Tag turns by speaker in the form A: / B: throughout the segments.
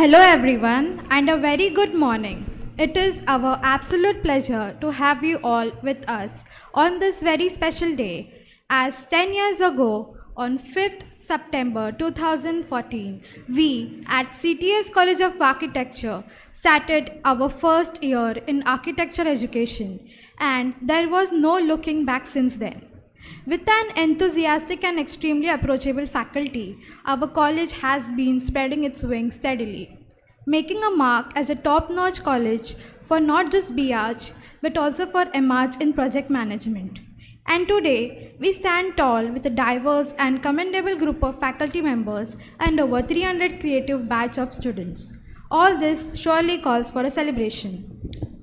A: Hello everyone and a very good morning. It is our absolute pleasure to have you all with us on this very special day, as 10 years ago on 5th September 2014, we at CTES College of Architecture started our first year in architecture education, and there was no looking back since then. With an enthusiastic and extremely approachable faculty, our college has been spreading its wings steadily, making a mark as a top-notch college for not just BArch but also for MArch in project management. And today, we stand tall with a diverse and commendable group of faculty members and over 300 creative batch of students. All this surely calls for a celebration.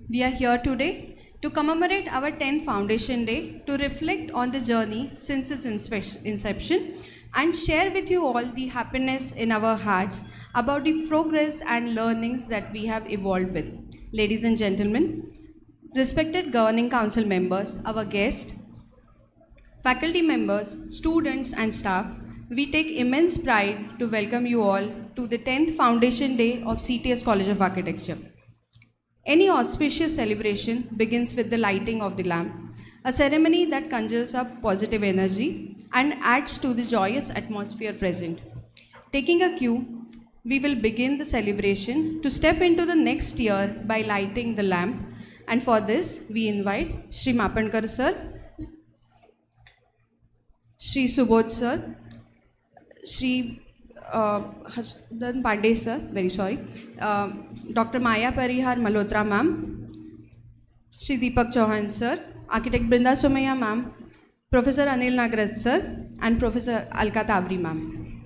B: We are here today to commemorate our 10th Foundation Day, to reflect on the journey since its inception and share with you all the happiness in our hearts about the progress and learnings that we have evolved with. Ladies and gentlemen, respected Governing Council members, our guests, faculty members, students and staff, we take immense pride to welcome you all to the 10th Foundation Day of CTES College of Architecture. Any auspicious celebration begins with the lighting of the lamp, a ceremony that conjures up positive energy and adds to the joyous atmosphere present. Taking a cue, we will begin the celebration to step into the next year by lighting the lamp, and for this we invite Shri Mapankar sir, Shri Subodh sir, Shri Harshan Pandey sir, very sorry, Dr. Maya Parihar Malhotra ma'am, Shri Deepak Chauhan sir, Architect Brinda Somaya ma'am, Professor Anil Nagraj sir, and Professor Alka Tabri ma'am.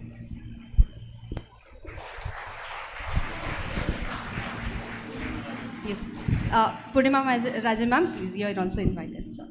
B: Yes, Purnima Rajan ma'am, please, you are also invited, sir.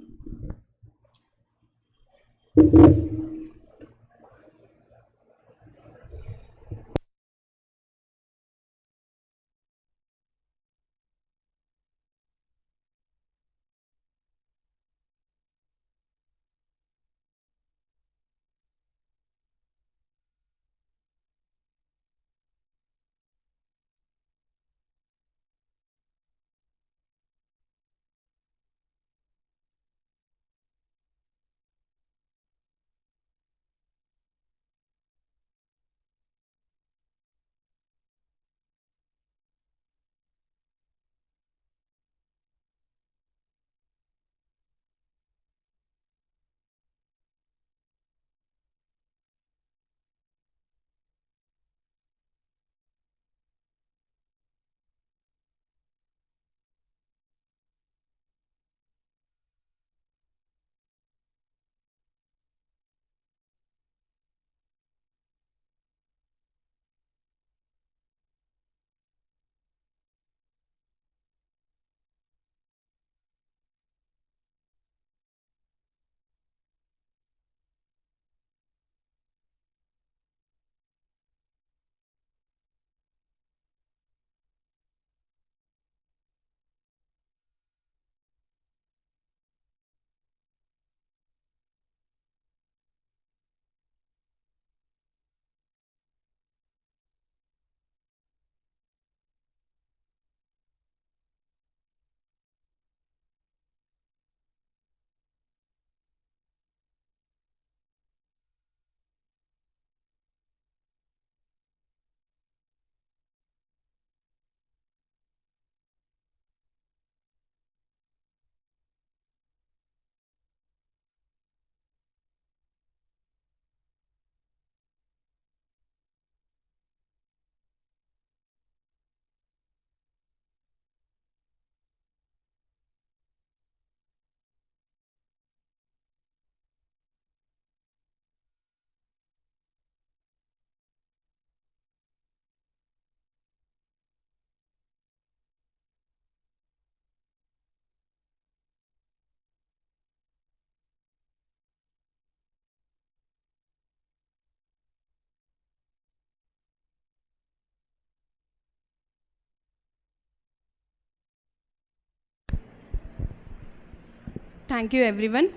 B: Thank you, everyone.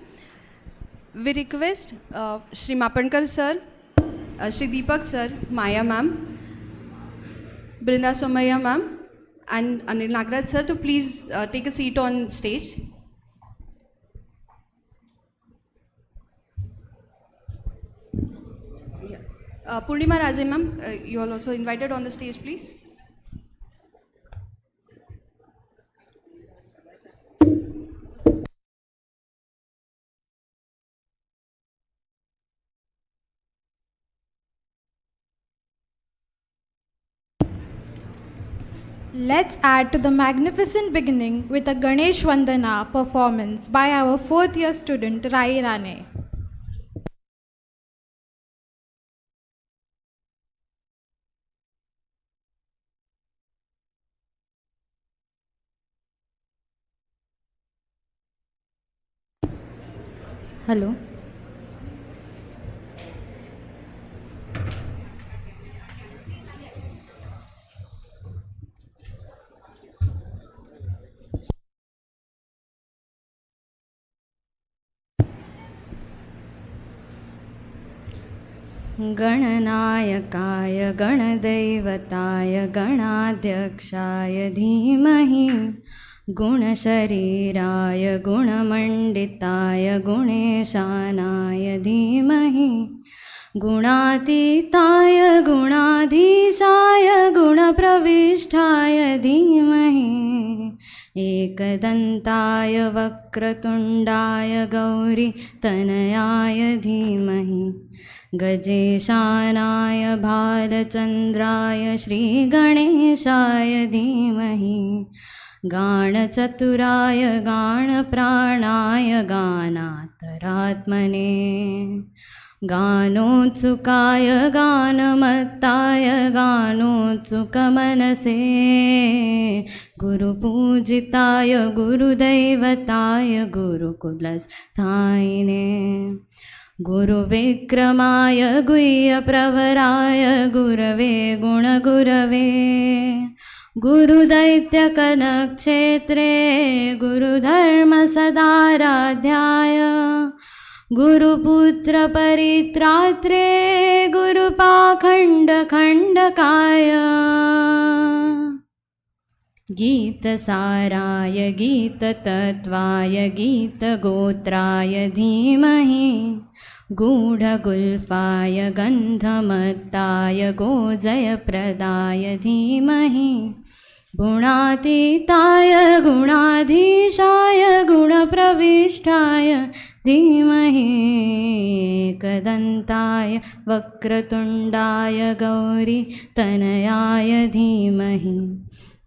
B: We request Shri Mapankar sir, Shri Deepak sir, Maya ma'am, Brinda, Somaya ma'am, and Anil Nagraj sir to please take a seat on stage. Purnima Raje ma'am, you are also invited on the stage, please.
A: Let's add to the magnificent beginning with a Ganesh Vandana performance by our 4th year student Rai Rane.
C: Hello. गणनायकाय गणदैवताय गणाध्यक्षाय धीमहि गुणशरीराय गुणमण्डिताय गुणेशानाय धीमहि गुणातीताय गुणाधीशाय गुणप्रविष्टाय धीमहि एकदन्ताय वक्रतुण्डाय गौरीतनयाय धीमहि गजेशानाय भालचन्द्राय श्रीगणेशाय धीमहि गाणचतुराय गाणप्राणाय गानान्तरात्मने गानोत्सुकाय गानमत्ताय गानोत्सुकमनसे गुरुपूजिताय गुरुदैवताय गुरुकुलस्थायिने गुरुविक्रमाय गुह्यप्रवराय गुरवे गुणगुरवे गुरुदैत्यकनक्षेत्रे गुरुधर्मसदाराध्याय गुरुपुत्रपरित्रात्रे गुरुपाखण्डखण्डकाय गीतसाराय गीततत्त्वाय गीतगोत्राय धीमहि गूढगुल्फाय गन्धमत्ताय गोजयप्रदाय धीमहि गुणातीताय गुणाधीशाय गुणप्रविष्टाय धीमहि एकदन्ताय वक्रतुण्डाय गौरीतनयाय धीमहि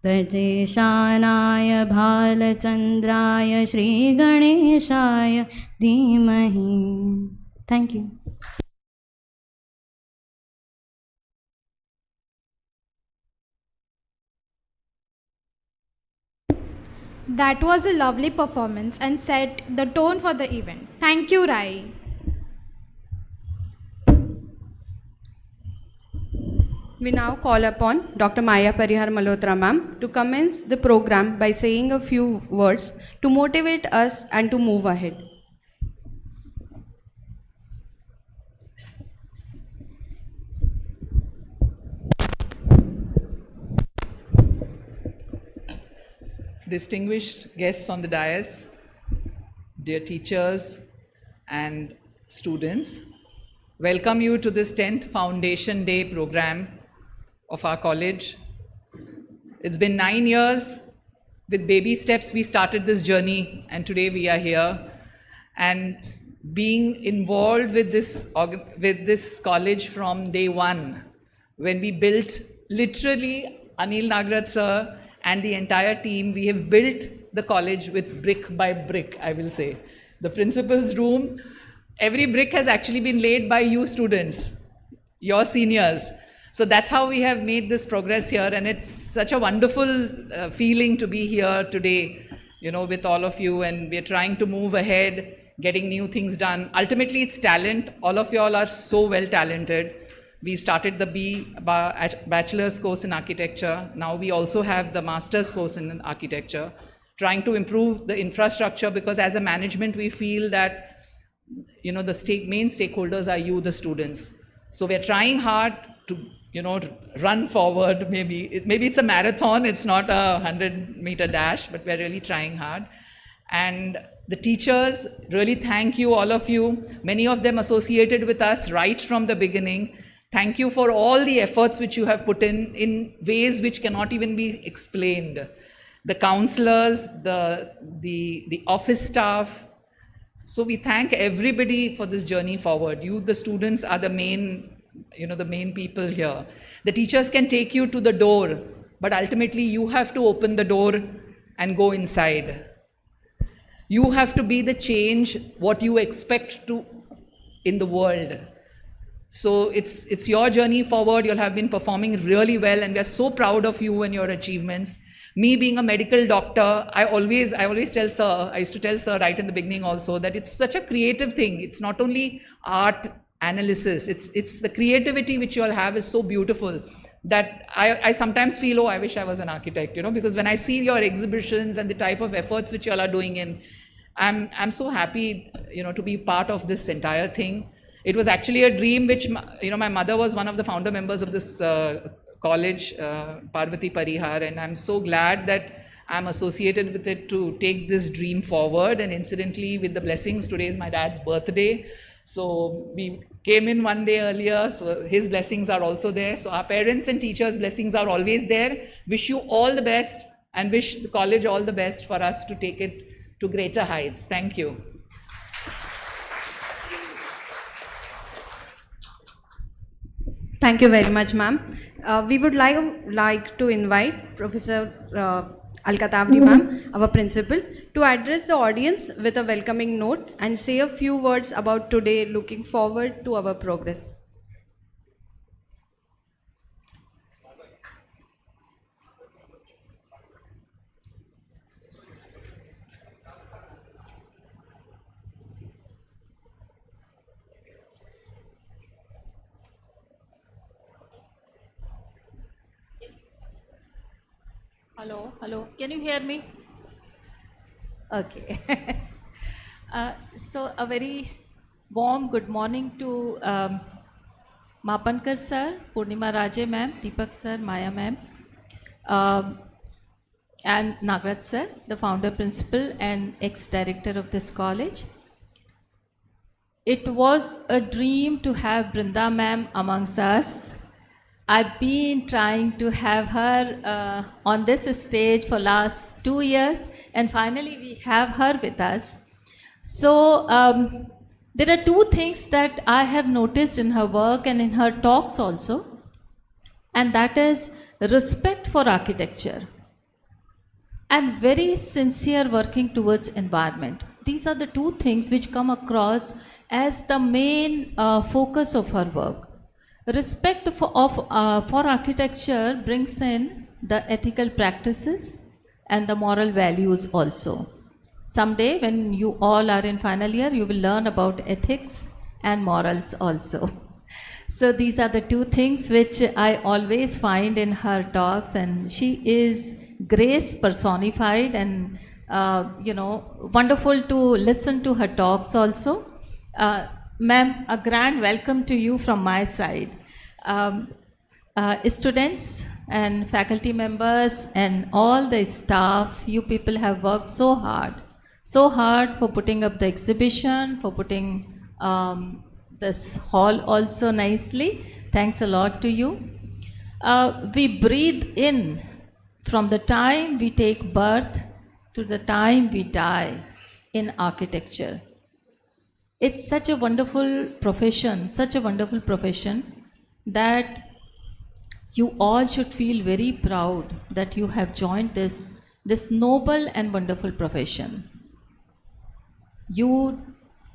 C: गजेशानाय भालचन्द्राय श्रीगणेशाय धीमहि. Thank you.
A: That was a lovely performance and set the tone for the event. Thank you, Rai.
B: We now call upon Dr. Maya Parihar Malhotra ma'am to commence the program by saying a few words to motivate us and to move ahead.
D: Distinguished guests on the dais, dear teachers and students, welcome you to this 10th Foundation Day program of our college. It's been 9 years. With baby steps, we started this journey, and today we are here. And being involved with this college from day one, when we built, literally, Anil Nagraj sir and the entire team, we have built the college with brick by brick, I will say. The principal's room, every brick has actually been laid by you students, your seniors. So that's how we have made this progress here, and it's such a wonderful feeling to be here today, you know, with all of you, and we're trying to move ahead, getting new things done. Ultimately, it's talent. All of y'all are so well talented. We started the bachelor's course in architecture. Now we also have the master's course in architecture, trying to improve the infrastructure, because as a management, we feel that, you know, the main stakeholders are you, the students. So we're trying hard to run forward. Maybe it's a marathon, it's not a 100-meter dash, but we're really trying hard. And the teachers, really thank you, all of you, many of them associated with us right from the beginning. Thank you for all the efforts which you have put in ways which cannot even be explained. The counselors, the office staff. So we thank everybody for this journey forward. You, the students, are the main people here. The teachers can take you to the door, but ultimately you have to open the door and go inside. You have to be the change what you expect to in the world. So it's your journey forward. You'll have been performing really well, and we are so proud of you and your achievements. Me being a medical doctor, I always tell sir, I used to tell sir right in the beginning also, that it's such a creative thing. It's not only art analysis, it's the creativity which you all have is so beautiful that I sometimes feel, oh, I wish I was an architect, because when I see your exhibitions and the type of efforts which you all are doing in, I'm so happy, to be part of this entire thing. It was actually a dream which, my mother was one of the founder members of this college, Parvati Parihar, and I'm so glad that I'm associated with it to take this dream forward. And incidentally, with the blessings, today is my dad's birthday. So we came in one day earlier, so his blessings are also there. So our parents and teachers' blessings are always there. Wish you all the best and wish the college all the best for us to take it to greater heights. Thank you.
B: Thank you very much, ma'am. We would like to invite Professor Al-Katavri ma'am, our principal, to address the audience with a welcoming note and say a few words about today, looking forward to our progress.
E: Hello, can you hear me? Okay. So a very warm good morning to Mapankar sir, Purnima Raje ma'am, Deepak sir, Maya ma'am, and Nagraj sir, the founder principal and ex-director of this college. It was a dream to have Brinda ma'am amongst us. I've been trying to have her on this stage for last 2 years, and finally we have her with us. So there are two things that I have noticed in her work and in her talks also, and that is respect for architecture and very sincere working towards environment. These are the two things which come across as the main focus of her work. Respect for architecture brings in the ethical practices and the moral values also. Someday when you all are in final year, you will learn about ethics and morals also. So these are the two things which I always find in her talks, and she is grace personified, and wonderful to listen to her talks also. Ma'am, a grand welcome to you from my side. Students and faculty members and all the staff, you people have worked so hard for putting up the exhibition, for putting this hall also nicely. Thanks a lot to you. We breathe in from the time we take birth to the time we die in architecture. It's such a wonderful profession that you all should feel very proud that you have joined this noble and wonderful profession. You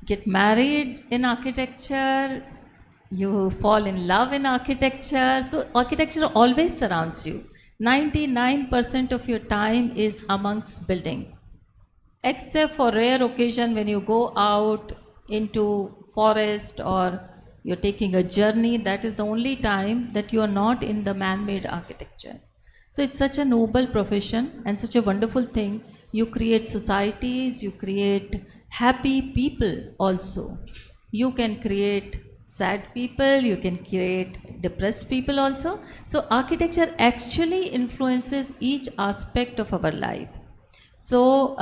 E: get married in architecture, you fall in love in architecture, so architecture always surrounds you. 99% of your time is amongst building, except for rare occasion when you go out into forest or you're taking a journey. That is the only time that you are not in the man-made architecture. So it's such a noble profession and such a wonderful thing. You create societies, you create happy people also. You can create sad people, you can create depressed people also. So architecture actually influences each aspect of our life. So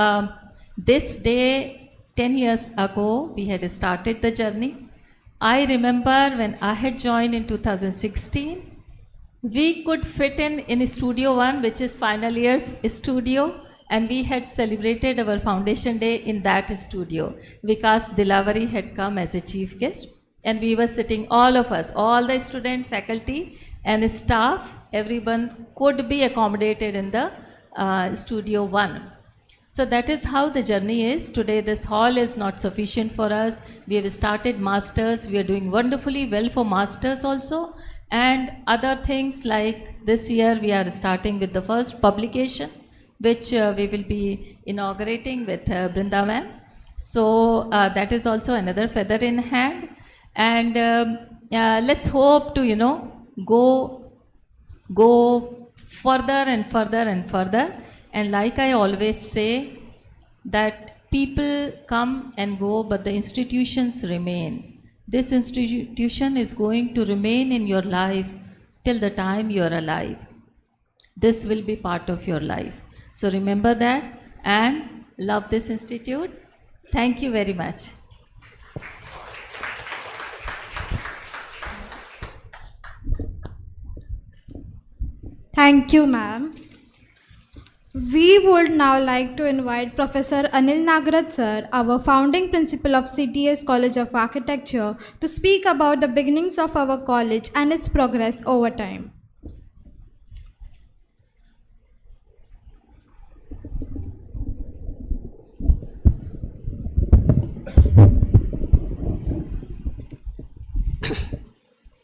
E: this day, 10 years ago, we had started the journey. I remember when I had joined in 2016, we could fit in Studio 1, which is final year's studio, and we had celebrated our foundation day in that studio. Vikas Dilavari had come as a chief guest, and we were sitting, all of us, all the student, faculty, and staff, everyone could be accommodated in the Studio 1. So that is how the journey is. Today this hall is not sufficient for us. We have started masters. We are doing wonderfully well for masters also. And other things like this year we are starting with the first publication, which we will be inaugurating with Brinda ma'am. So that is also another feather in hand. And let's hope to, go further and further and further. And like I always say, that people come and go, but the institutions remain. This institution is going to remain in your life till the time you are alive. This will be part of your life. So remember that and love this institute. Thank you very much.
A: Thank you, ma'am. We would now like to invite Professor Anil Nagraj sir, our founding principal of CTES College of Architecture, to speak about the beginnings of our college and its progress over time.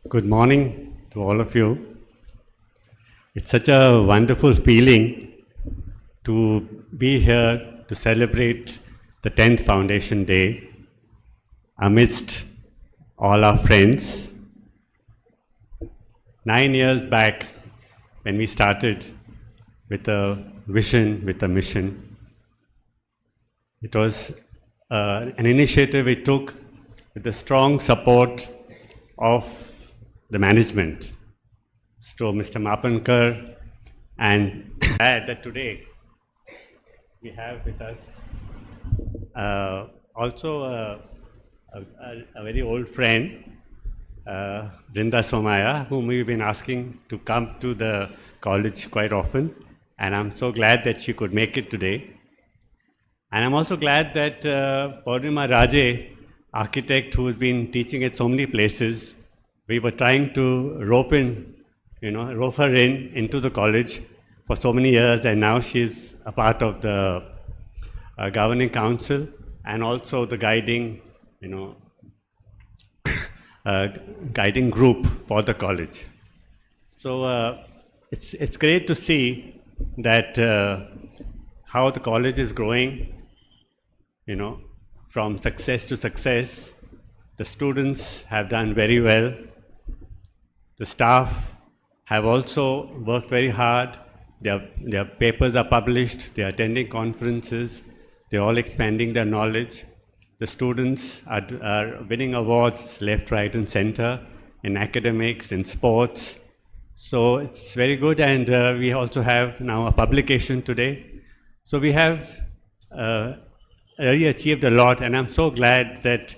F: Good morning to all of you. It's such a wonderful feeling to be here to celebrate the 10th Foundation Day amidst all our friends. 9 years back, when we started with a vision, with a mission, it was an initiative we took with the strong support of the management. So Mr. Mapankar, and glad that today we have with us also a very old friend, Brinda Somaya, whom we've been asking to come to the college quite often, and I'm so glad that she could make it today. And I'm also glad that Purnima Raje, architect who's been teaching at so many places, we were trying to rope her into the college for so many years, and now she's a part of the governing council and also the guiding, guiding group for the college. So it's great to see that how the college is growing, from success to success. The students have done very well. The staff have also worked very hard. Their papers are published, they are attending conferences, they're all expanding their knowledge. The students are winning awards left, right, and center in academics, in sports. So it's very good, and we also have now a publication today. So we have really achieved a lot, and I'm so glad that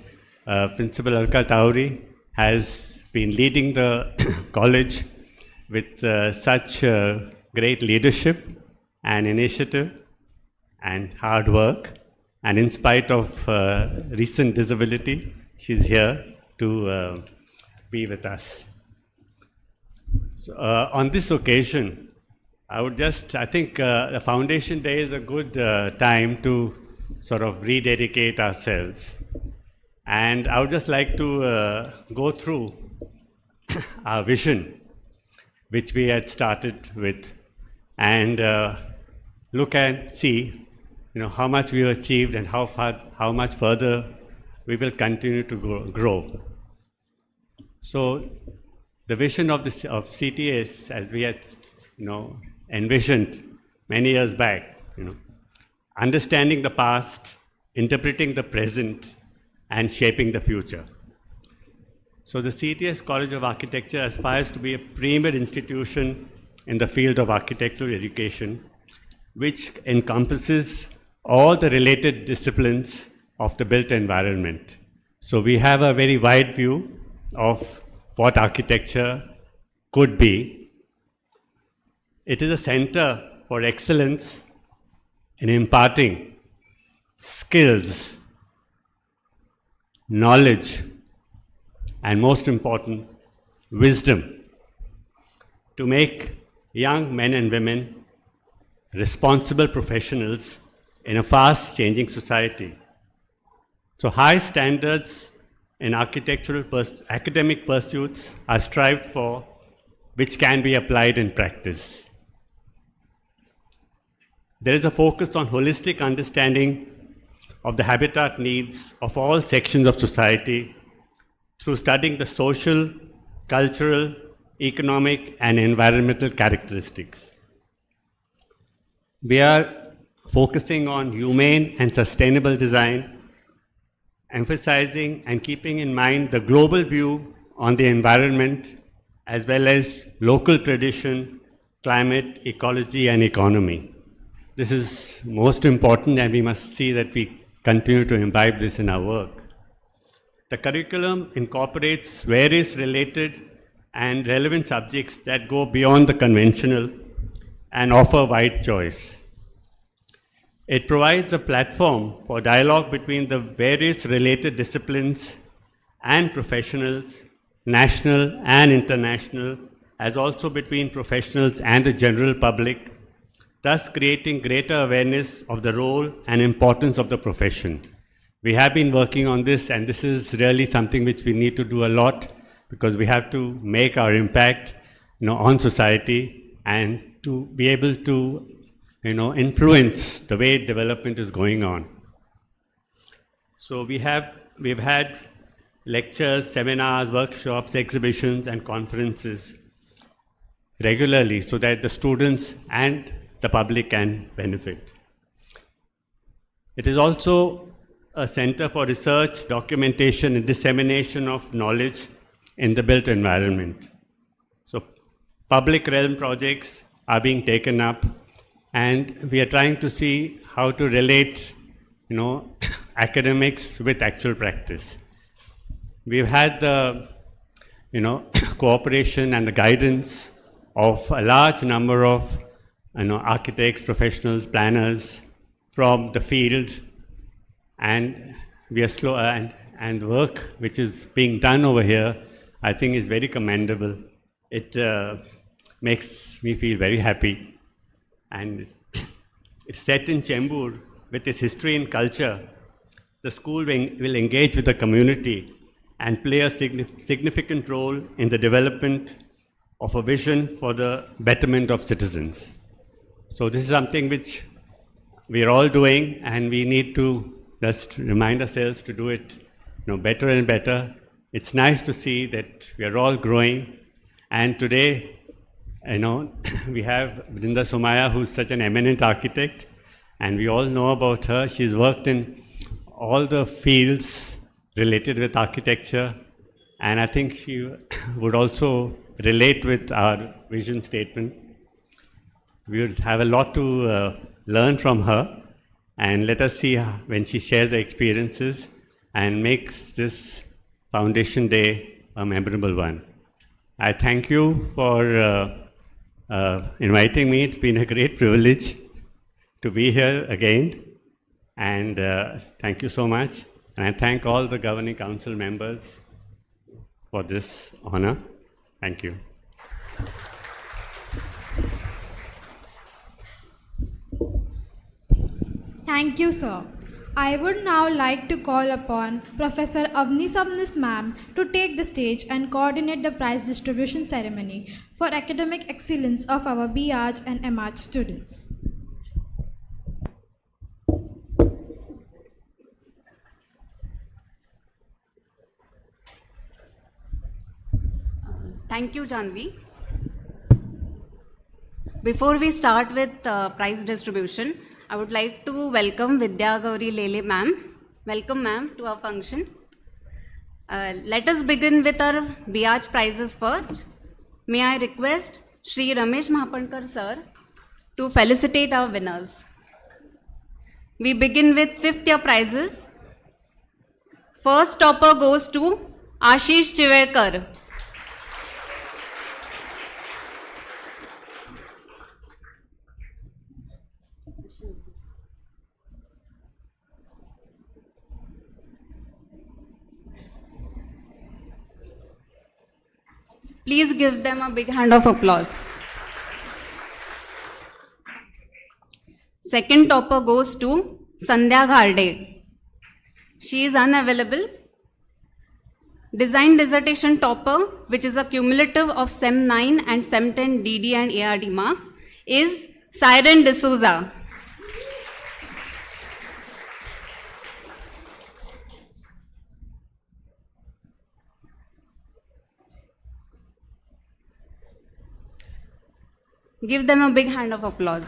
F: Principal Alka Tauri has been leading the college with such great leadership and initiative and hard work. And in spite of recent disability, she's here to be with us. So, on this occasion, I think the Foundation Day is a good time to sort of rededicate ourselves. And I would just like to go through our vision, which we had started with, and look and see, how much we have achieved and how much further we will continue to grow. So the vision of CTES, as we had, envisioned many years back, understanding the past, interpreting the present, and shaping the future. So the CTES College of Architecture aspires to be a premier institution in the field of architectural education, which encompasses all the related disciplines of the built environment. So we have a very wide view of what architecture could be. It is a center for excellence in imparting skills, knowledge, and most important, wisdom to make young men and women responsible professionals in a fast changing society. So high standards in architectural academic pursuits are strived for, which can be applied in practice. There is a focus on holistic understanding of the habitat needs of all sections of society through studying the social, cultural, economic, and environmental characteristics. We are focusing on humane and sustainable design, emphasizing and keeping in mind the global view on the environment as well as local tradition, climate, ecology, and economy. This is most important, and we must see that we continue to imbibe this in our work. The curriculum incorporates various related and relevant subjects that go beyond the conventional and offer wide choice. It provides a platform for dialogue between the various related disciplines and professionals, national and international, as also between professionals and the general public, thus creating greater awareness of the role and importance of the profession. We have been working on this, and this is really something which we need to do a lot, because we have to make our impact, on society, and to be able to, influence the way development is going on. So we've had lectures, seminars, workshops, exhibitions, and conferences regularly so that the students and the public can benefit. It is also a center for research, documentation, and dissemination of knowledge in the built environment. So public realm projects are being taken up, and we are trying to see how to relate, academics with actual practice. We've had the, cooperation and the guidance of a large number of, architects, professionals, planners from the field, and we are slow, and work which is being done over here, I think is very commendable. It makes me feel very happy. And it's set in Chembur with its history and culture. The school will engage with the community and play a significant role in the development of a vision for the betterment of citizens. So this is something which we are all doing, and we need to just remind ourselves to do it better and better. It's nice to see that we are all growing, and today we have Brinda Somaya, who's such an eminent architect, and we all know about her. She's worked in all the fields related with architecture, and I think she would also relate with our vision statement. We will have a lot to learn from her, and let us see when she shares her experiences and makes this Foundation Day a memorable one. I thank you for inviting me. It's been a great privilege to be here again, and thank you so much. And I thank all the Governing Council members for this honor. Thank you.
A: Thank you, sir. I would now like to call upon Professor Avni Samnis ma'am to take the stage and coordinate the prize distribution ceremony for academic excellence of our B.Arch and M.Arch students.
G: Thank you, Janvi. Before we start with prize distribution, I would like to welcome Vidya Gauri Lele ma'am. Welcome ma'am to our function. Let us begin with our Biaj prizes first. May I request Shri Ramesh Mahapankar sir to felicitate our winners. We begin with 5th year prizes. First topper goes to Ashish Chiverkar. Please give them a big hand of applause. Second topper goes to Sandhya Gharde. She is unavailable. Design dissertation topper, which is a cumulative of SEM 9 and SEM 10 DD and ARD marks, is Siren D'Souza. Give them a big hand of applause.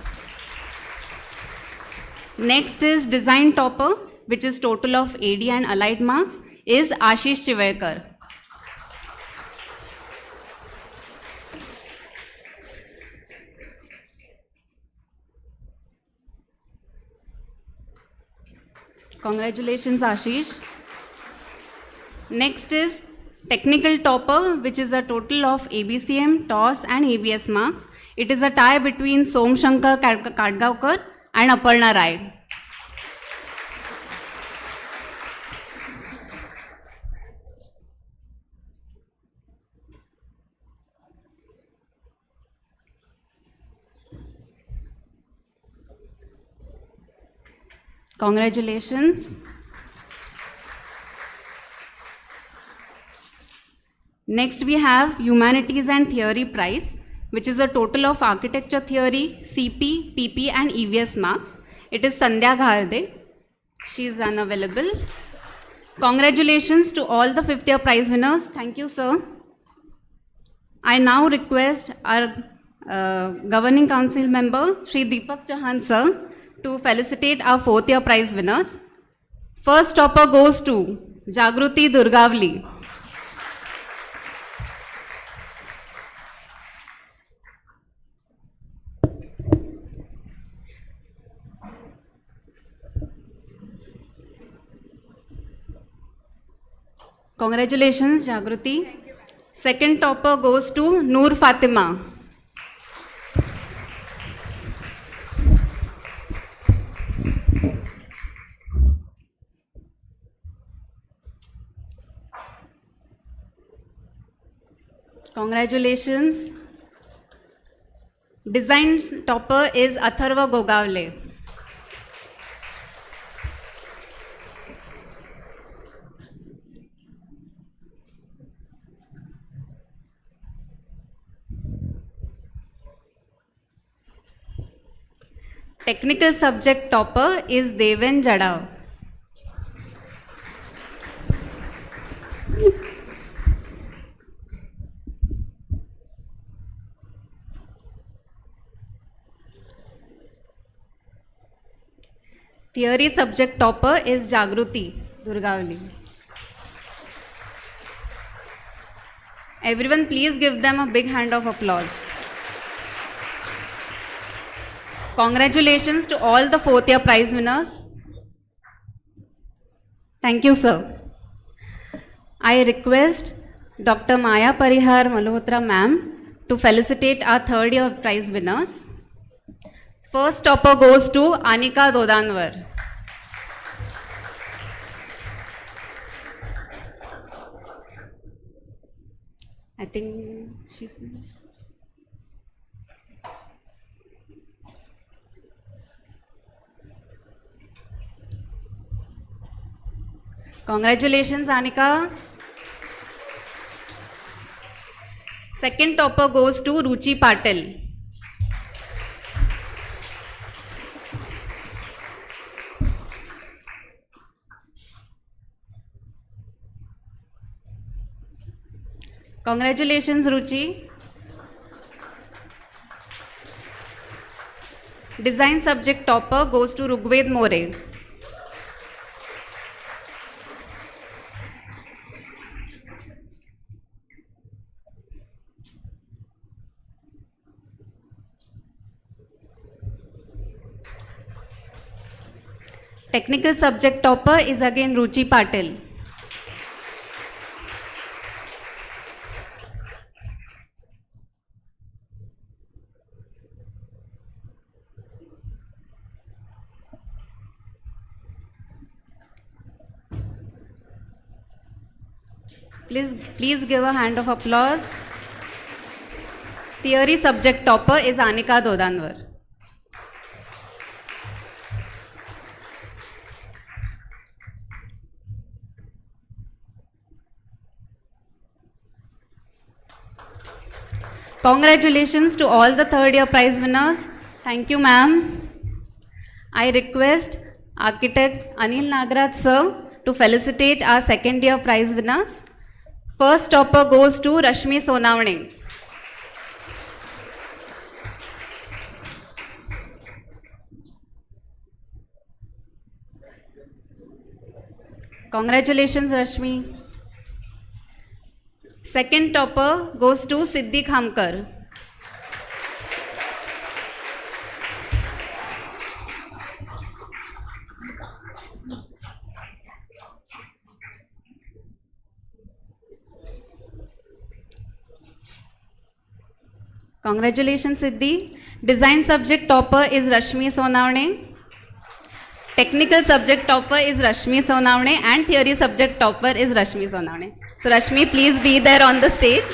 G: Next is design topper, which is total of AD and allied marks, is Ashish Chiverkar. Congratulations, Ashish. Next is technical topper, which is a total of ABCM, TOS and ABS marks. It is a tie between Som Shankar Kadgaonkar and Aparna Rai. Congratulations. Next we have Humanities and Theory Prize, which is a total of Architecture Theory, CP, PP and EVS marks. It is Sandhya Gharde. She is unavailable. Congratulations to all the 5th year prize winners. Thank you, sir. I now request our Governing Council member, Shri Deepak Chauhan, sir, to felicitate our 4th year prize winners. First topper goes to Jagruti Durgavli. Congratulations, Jagruti. Second topper goes to Noor Fatima. Congratulations. Design topper is Atharva Gogavle. Technical subject topper is Deven Jada. Theory subject topper is Jagruti Durgavli. Everyone, please give them a big hand of applause. Congratulations to all the 4th year prize winners. Thank you, sir. I request Dr. Maya Parihar Malhotra ma'am to felicitate our 3rd year prize winners. First topper goes to Anika Dodanwar. I think she's... Congratulations, Anika. Second topper goes to Ruchi Patil. Congratulations, Ruchi. Design subject topper goes to Rugved More. Technical subject topper is again Ruchi Patil. Please give a hand of applause. Theory subject topper is Anika Dodanwar. Congratulations to all the third year prize winners. Thank you, ma'am. I request architect Anil Nagraj sir to felicitate our second year prize winners. First topper goes to Rashmi Sonavane. Congratulations, Rashmi. Second topper goes to Siddhi Khamkar. Congratulations, Siddhi. Design subject topper is Rashmi Sonavane. Technical subject topper is Rashmi Sonavane and theory subject topper is Rashmi Sonavane. So Rashmi, please be there on the stage.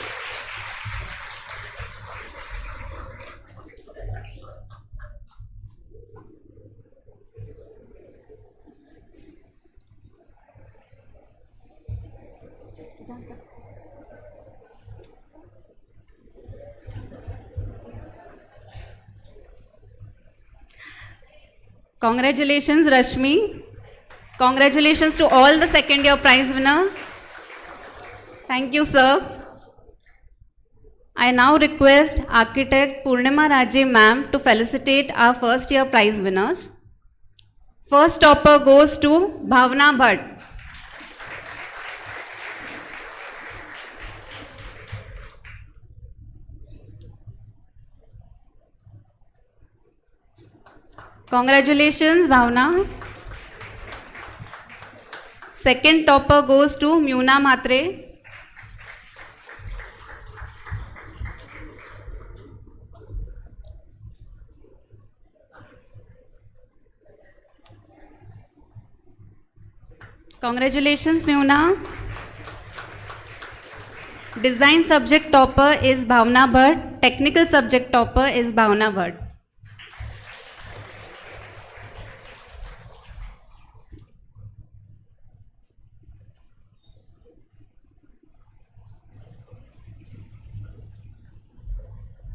G: Congratulations, Rashmi. Congratulations to all the second year prize winners. Thank you, sir. I now request architect Purnima Raje ma'am to felicitate our first year prize winners. First topper goes to Bhavna Bhatt. Congratulations, Bhavna. Second topper goes to Myuna Matre. Congratulations, Myuna. Design subject topper is Bhavna Bhatt. Technical subject topper is Bhavna Bhatt.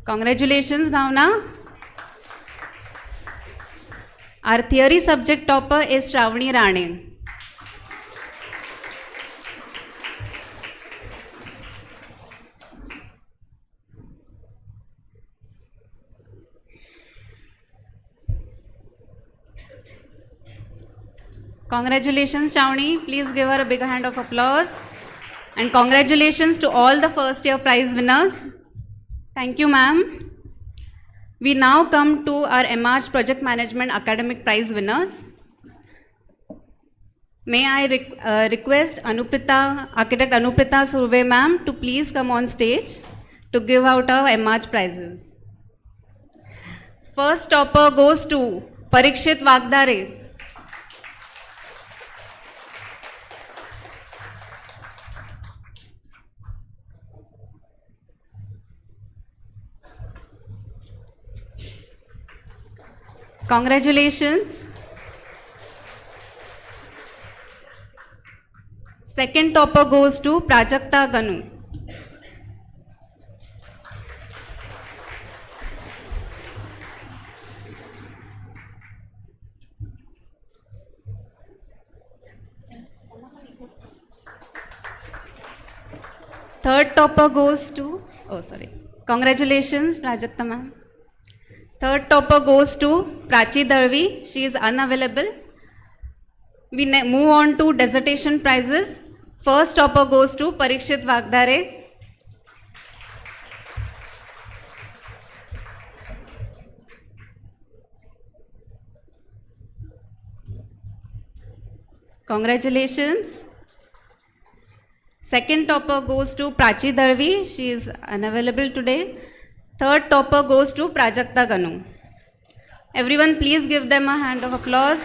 G: Congratulations, Bhavna. Our theory subject topper is Shravani Rane. Congratulations, Shravani. Please give her a big hand of applause. And congratulations to all the first year prize winners. Thank you, ma'am. We now come to our MArch Project Management Academic Prize winners. May I request Architect Anuprita Surve ma'am to please come on stage to give out our MArch prizes. First topper goes to Parikshit Wagdare. Congratulations. Second topper goes to Prajakta Ganu. Third topper goes to, congratulations, Prajakta ma'am. Third topper goes to Prachi Darvi. She is unavailable. We move on to dissertation prizes. First topper goes to Parikshit Wagdare. Congratulations. Second topper goes to Prachi Darvi. She is unavailable today. Third topper goes to Prajakta Ganu. Everyone, please give them a hand of applause.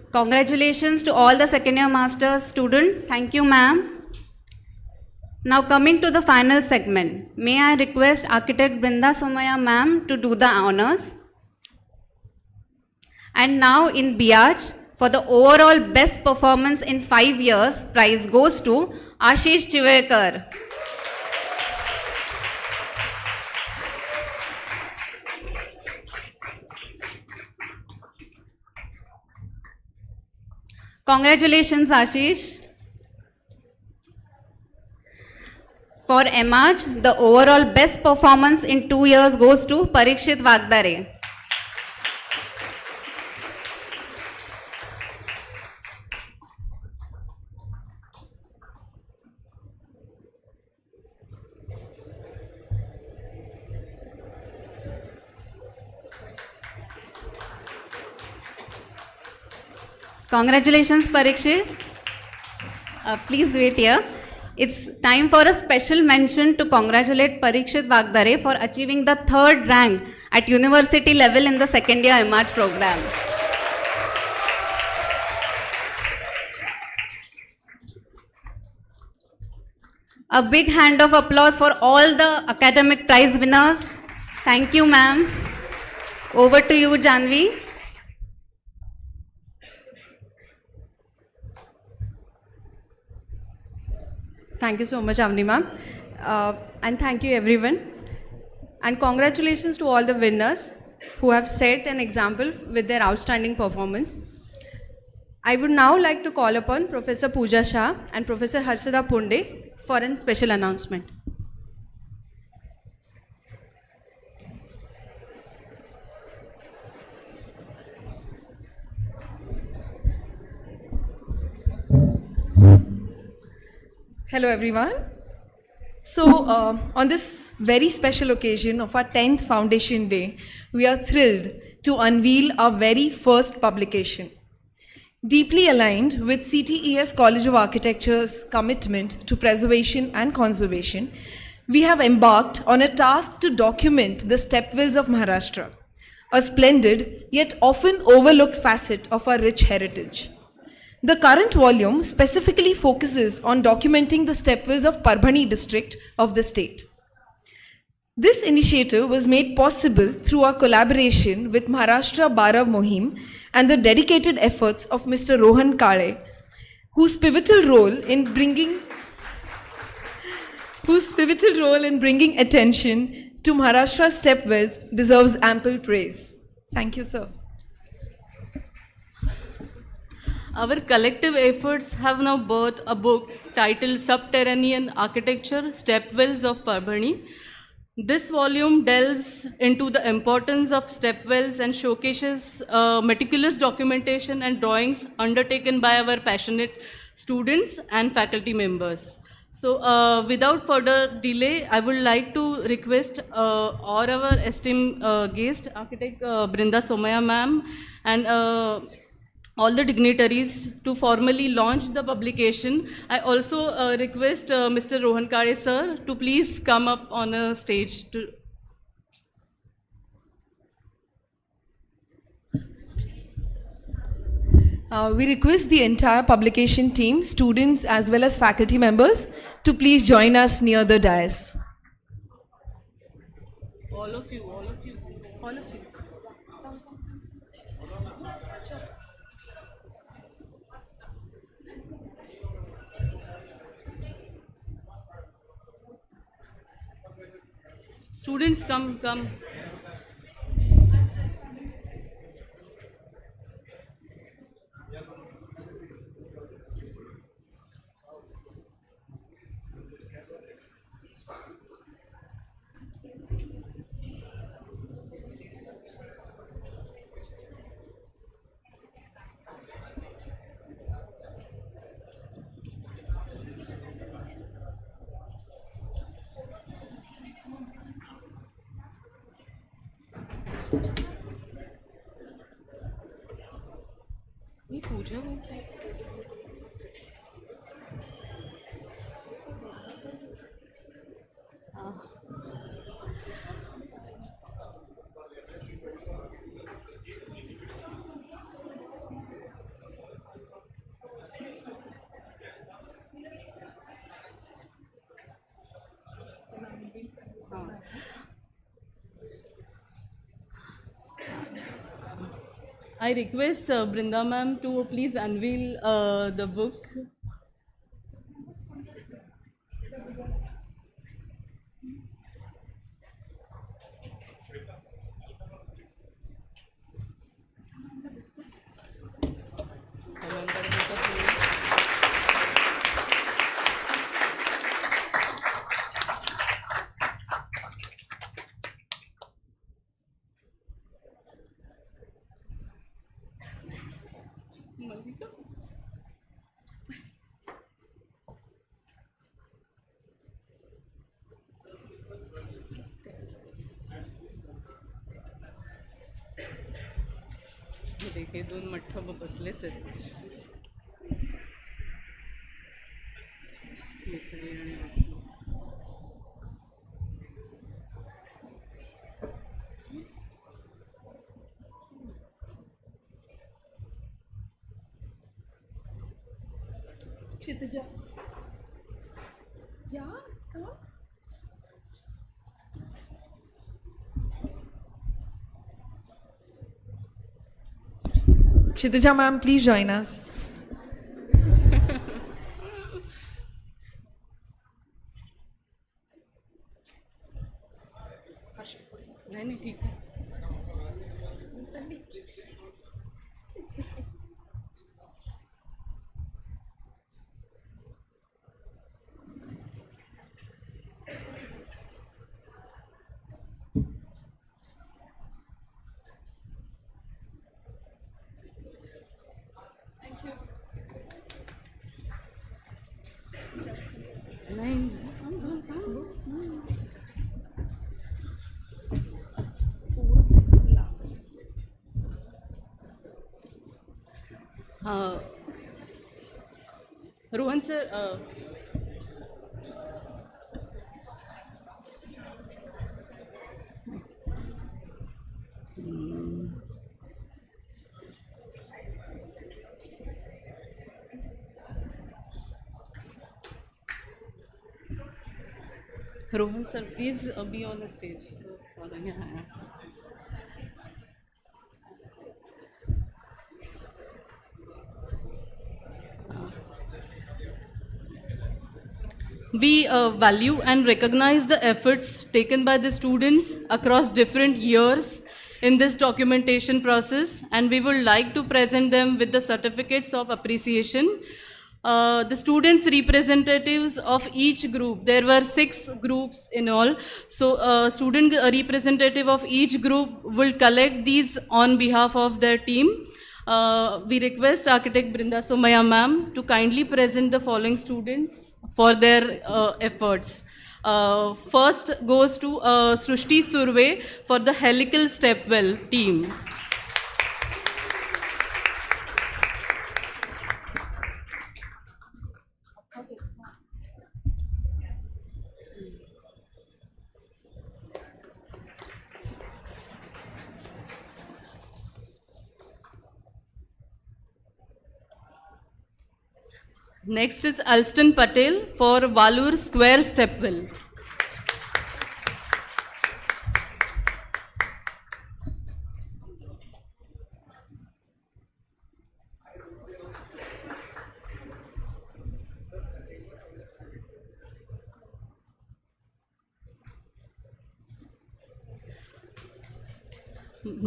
G: Congratulations to all the second year masters student. Thank you, ma'am. Now coming to the final segment, may I request architect Brinda Somaya ma'am to do the honors. And now in Biaj, for the overall best performance in 5 years, prize goes to Ashish Chivekar. Congratulations, Ashish. For MAJ, the overall best performance in 2 years goes to Parikshit Vagdare. Congratulations, Parikshit. Please wait here. It's time for a special mention to congratulate Parikshit Vagdare for achieving the 3rd rank at university level in the second year MAJ program. A big hand of applause for all the academic prize winners. Thank you, ma'am. Over to you, Janvi.
B: Thank you so much, Avni ma'am. And thank you everyone. And congratulations to all the winners who have set an example with their outstanding performance. I would now like to call upon Professor Pooja Shah and Professor Harshada Punde for a special announcement.
H: Hello everyone. So on this very special occasion of our 10th Foundation Day, we are thrilled to unveil our very first publication. Deeply aligned with CTES College of Architecture's commitment to preservation and conservation, we have embarked on a task to document the stepwells of Maharashtra, a splendid yet often overlooked facet of our rich heritage. The current volume specifically focuses on documenting the stepwells of Parbhani district of the state. This initiative was made possible through our collaboration with Maharashtra Barav Mohim and the dedicated efforts of Mr. Rohan Kale, whose pivotal role in bringing attention to Maharashtra stepwells deserves ample praise. Thank you, sir.
I: Our collective efforts have now birthed a book titled Subterranean Architecture, Stepwells of Parbhani. This volume delves into the importance of stepwells and showcases meticulous documentation and drawings undertaken by our passionate students and faculty members. So without further delay, I would like to request all our esteemed guest, architect Brinda Somaya ma'am, and all the dignitaries to formally launch the publication. I also request Mr. Rohan Kale sir to please come up on a stage.
H: We request the entire publication team, students as well as faculty members to please join us near the dais.
I: All of you, all of you, all of you. Students, come. I request Brinda ma'am to please unveil the book. हे दोन मठ्ठ बसलेच आहेत.
H: Kshitija. Yeah, come on. Kshitija ma'am, please join us.
I: नहीं ठीक है. Rohan sir, Rohan sir, please be on the stage. We value and recognize the efforts taken by the students across different years in this documentation process, and we would like to present them with the certificates of appreciation. The students representatives of each group, there were 6 groups in all, so student representative of each group will collect these on behalf of their team. We request Architect Brinda Somaya ma'am to kindly present the following students for their efforts. First goes to Srushti Surve for the helical stepwell team. Next is Alston Patel for Valur Square Stepwell.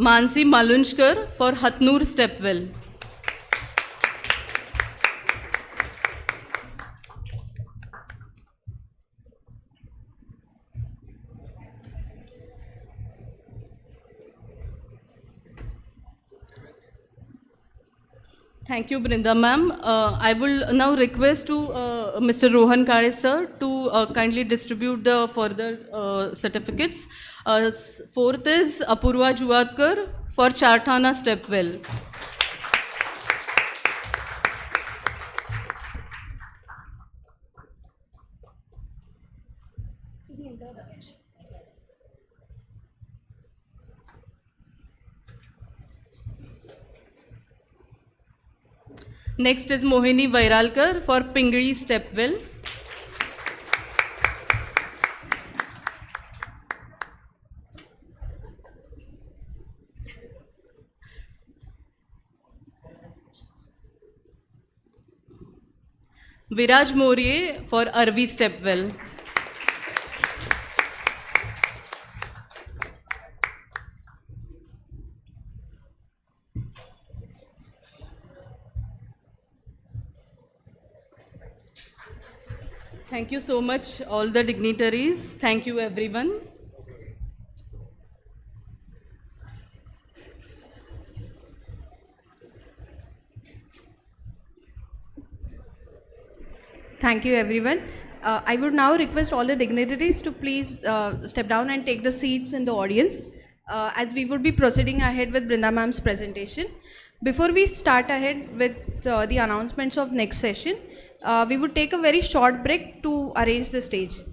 I: Mansi Malunshkar for Hatnur Stepwell. Thank you, Brinda ma'am. I will now request to Mr. Rohan Kare sir to kindly distribute the further certificates. Fourth is Apurva Juwadkar for Charthana Stepwell. Next is Mohini Vairalkar for Pingri Stepwell. Viraj Morie for Arvi Stepwell. Thank you so much, all the dignitaries. Thank you, everyone.
B: Thank you, everyone. I would now request all the dignitaries to please step down and take the seats in the audience as we would be proceeding ahead with Brinda ma'am's presentation. Before we start ahead with the announcements of next session, we would take a very short break to arrange the stage.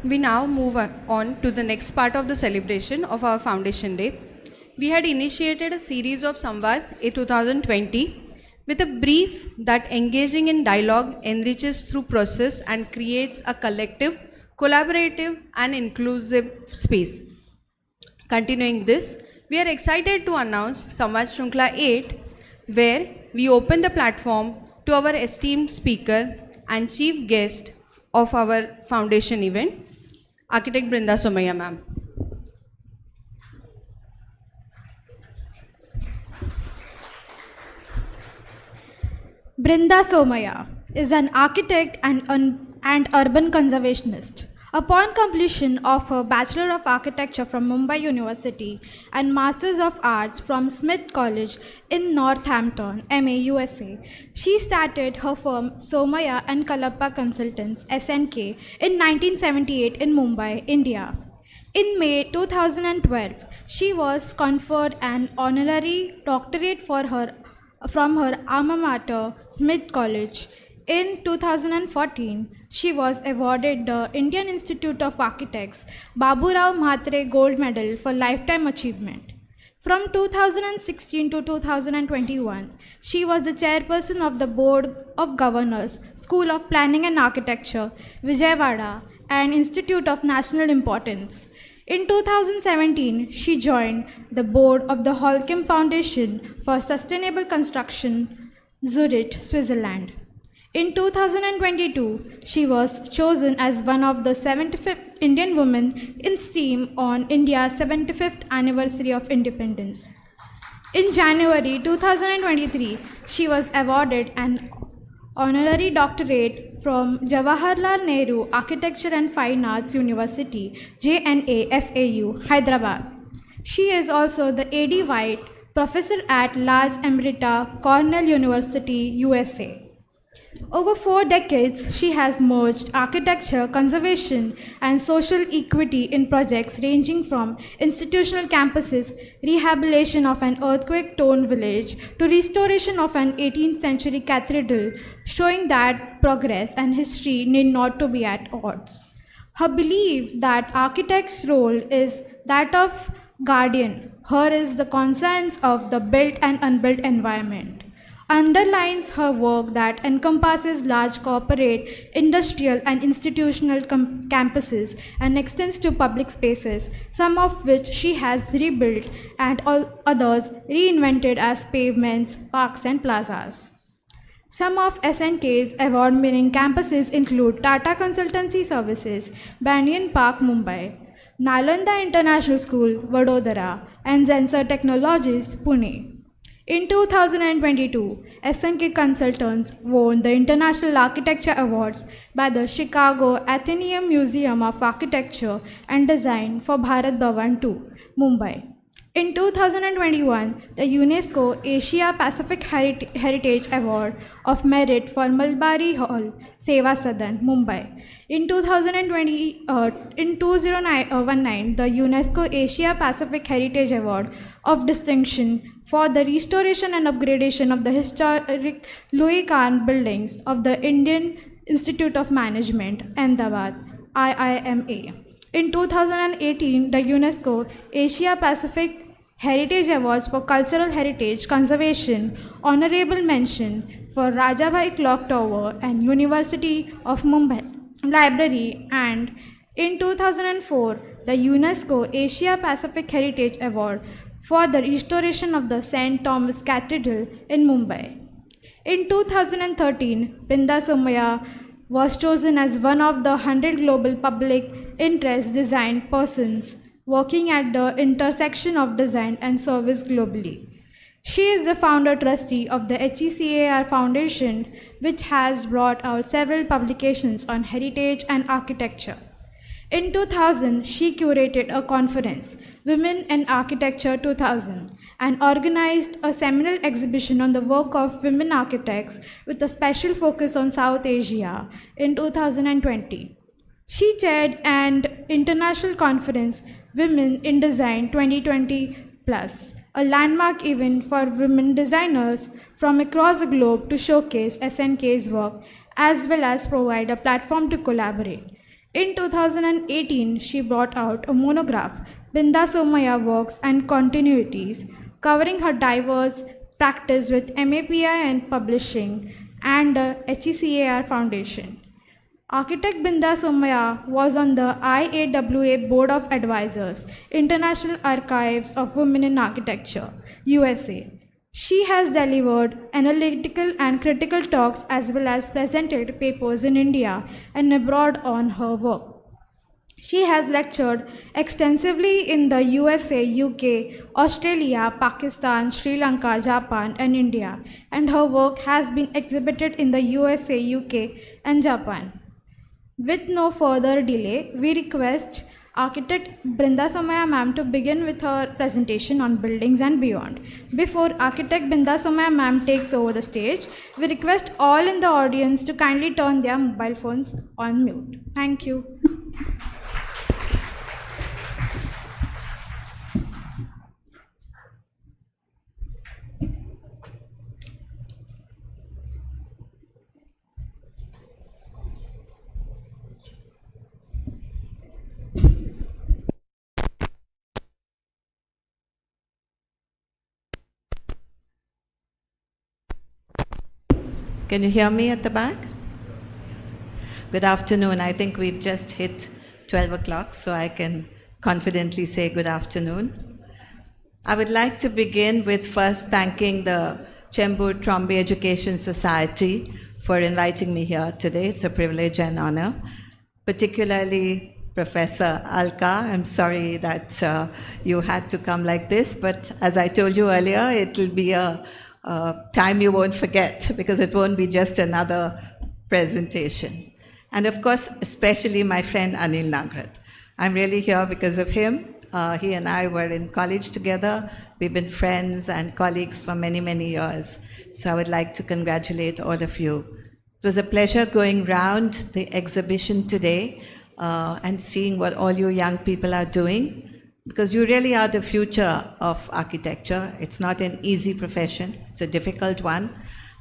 B: we now move on to the next part of the celebration of our Foundation Day. We had initiated a series of Samvad in 2020 with a brief that engaging in dialogue enriches through process and creates a collective, collaborative and inclusive space. Continuing this, we are excited to announce Samvad Shrunkla 8, where we open the platform to our esteemed speaker and chief guest of our foundation event, Architect Brinda Somaya ma'am.
A: Brinda Somaya is an architect and urban conservationist. Upon completion of her Bachelor of Architecture from Mumbai University and Masters of Arts from Smith College in Northampton, MA, USA, she started her firm Somaya and Kalappa Consultants (SNK) in 1978 in Mumbai, India. In May 2012, she was conferred an honorary doctorate from her alma mater, Smith College. In 2014, she was awarded the Indian Institute of Architects Baburao Mhatre Gold Medal for Lifetime Achievement. From 2016 to 2021, she was the chairperson of the Board of Governors, School of Planning and Architecture, Vijayawada, and Institute of National Importance. In 2017, she joined the board of the Holcim Foundation for Sustainable Construction, Zurich, Switzerland. In 2022, she was chosen as one of the 75th Indian women in STEAM on India's 75th anniversary of independence. In January 2023, she was awarded an honorary doctorate from Jawaharlal Nehru Architecture and Fine Arts University, JNA, Hyderabad. She is also the A.D. White Professor at Large Emerita, Cornell University, USA. Over 4 decades, she has merged architecture, conservation, and social equity in projects ranging from institutional campuses, rehabilitation of an earthquake-torn village, to restoration of an 18th century cathedral, showing that progress and history need not to be at odds. Her belief that architect's role is that of guardian, her is the conscience of the built and unbuilt environment, underlines her work that encompasses large corporate, industrial, and institutional campuses and extends to public spaces, some of which she has rebuilt and all others reinvented as pavements, parks, and plazas. Some of SNK's award-winning campuses include Tata Consultancy Services, Banyan Park, Mumbai, Nalanda International School, Vadodara, and Zensar Technologies, Pune. In 2022, SNK Consultants won the International Architecture Awards by the Chicago Atheneum Museum of Architecture and Design for Bharat Bhavan 2, Mumbai. In 2021, the UNESCO Asia Pacific Heritage Award of Merit for Mulbari Hall, Seva Sadan, Mumbai. In 2019, the UNESCO Asia Pacific Heritage Award of Distinction for the restoration and upgradation of the historic Louis Kahn buildings of the Indian Institute of Management, Ahmedabad, IIMA. In 2018, the UNESCO Asia Pacific Heritage Awards for Cultural Heritage Conservation, Honorable Mention for Rajabai Clock Tower and University of Mumbai Library, and in 2004, the UNESCO Asia Pacific Heritage Award for the restoration of the St. Thomas Cathedral in Mumbai. In 2013, Brinda Somaya was chosen as one of the 100 global public interest design persons working at the intersection of design and service globally. She is the founder trustee of the HECAR Foundation, which has brought out several publications on heritage and architecture. In 2000, she curated a conference, Women in Architecture 2000, and organized a seminal exhibition on the work of women architects with a special focus on South Asia in 2020. She chaired an international conference, Women in Design 2020 Plus, a landmark event for women designers from across the globe to showcase SNK's work as well as provide a platform to collaborate. In 2018, she brought out a monograph, Brinda Somaya Works and Continuities, covering her diverse practice with MAPI and publishing and HECAR Foundation. Architect Brinda Somaya was on the IAWA Board of Advisors, International Archives of Women in Architecture, USA. She has delivered analytical and critical talks as well as presented papers in India and abroad on her work. She has lectured extensively in the USA, UK, Australia, Pakistan, Sri Lanka, Japan, and India, and her work has been exhibited in the USA, UK, and Japan. With no further delay, we request Architect Brinda Somaya ma'am to begin with her presentation on buildings and beyond. Before Architect Brinda Somaya ma'am takes over the stage, we request all in the audience to kindly turn their mobile phones on mute. Thank you.
J: Can you hear me at the back? Good afternoon. I think we've just hit 12 o'clock, so I can confidently say good afternoon. I would like to begin with first thanking the Chembur Trombe Education Society for inviting me here today. It's a privilege and honor, particularly Professor Alka. I'm sorry that you had to come like this, but as I told you earlier, it'll be a time you won't forget because it won't be just another presentation. And of course, especially my friend Anil Nagrat. I'm really here because of him. He and I were in college together. We've been friends and colleagues for many, many years. So I would like to congratulate all of you. It was a pleasure going round the exhibition today and seeing what all you young people are doing, because you really are the future of architecture. It's not an easy profession, it's a difficult one,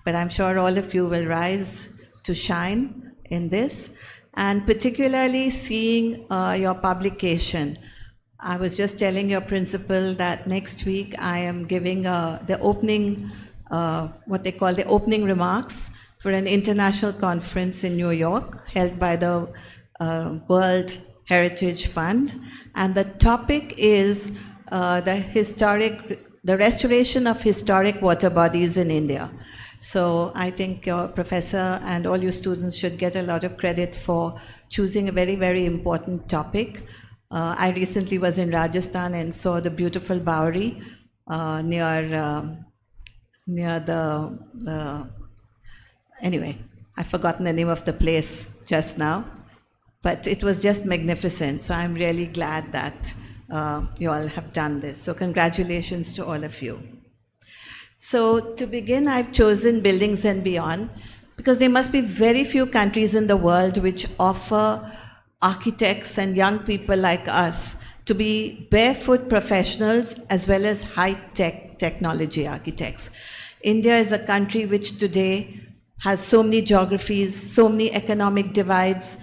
J: but I'm sure all of you will rise to shine in this. And particularly seeing your publication. I was just telling your principal that next week I am giving the opening, what they call the opening remarks for an international conference in New York held by the World Heritage Fund. And the topic is the restoration of historic water bodies in India. So I think your professor and all you students should get a lot of credit for choosing a very, very important topic. I recently was in Rajasthan and saw the beautiful Bowery near the anyway, I've forgotten the name of the place just now. But it was just magnificent. So I'm really glad that you all have done this. So congratulations to all of you. So to begin, I've chosen Buildings and Beyond because there must be very few countries in the world which offer architects and young people like us to be barefoot professionals as well as high-tech technology architects. India is a country which today has so many geographies, so many economic divides,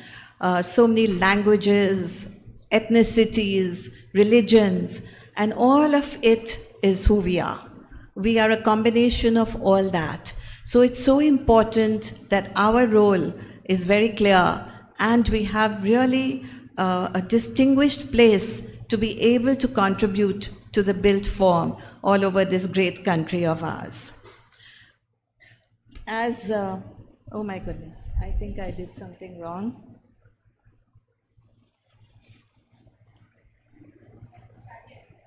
J: so many languages, ethnicities, religions, and all of it is who we are. We are a combination of all that. So it's so important that our role is very clear and we have really a distinguished place to be able to contribute to the built form all over this great country of ours. As, oh my goodness, I think I did something wrong.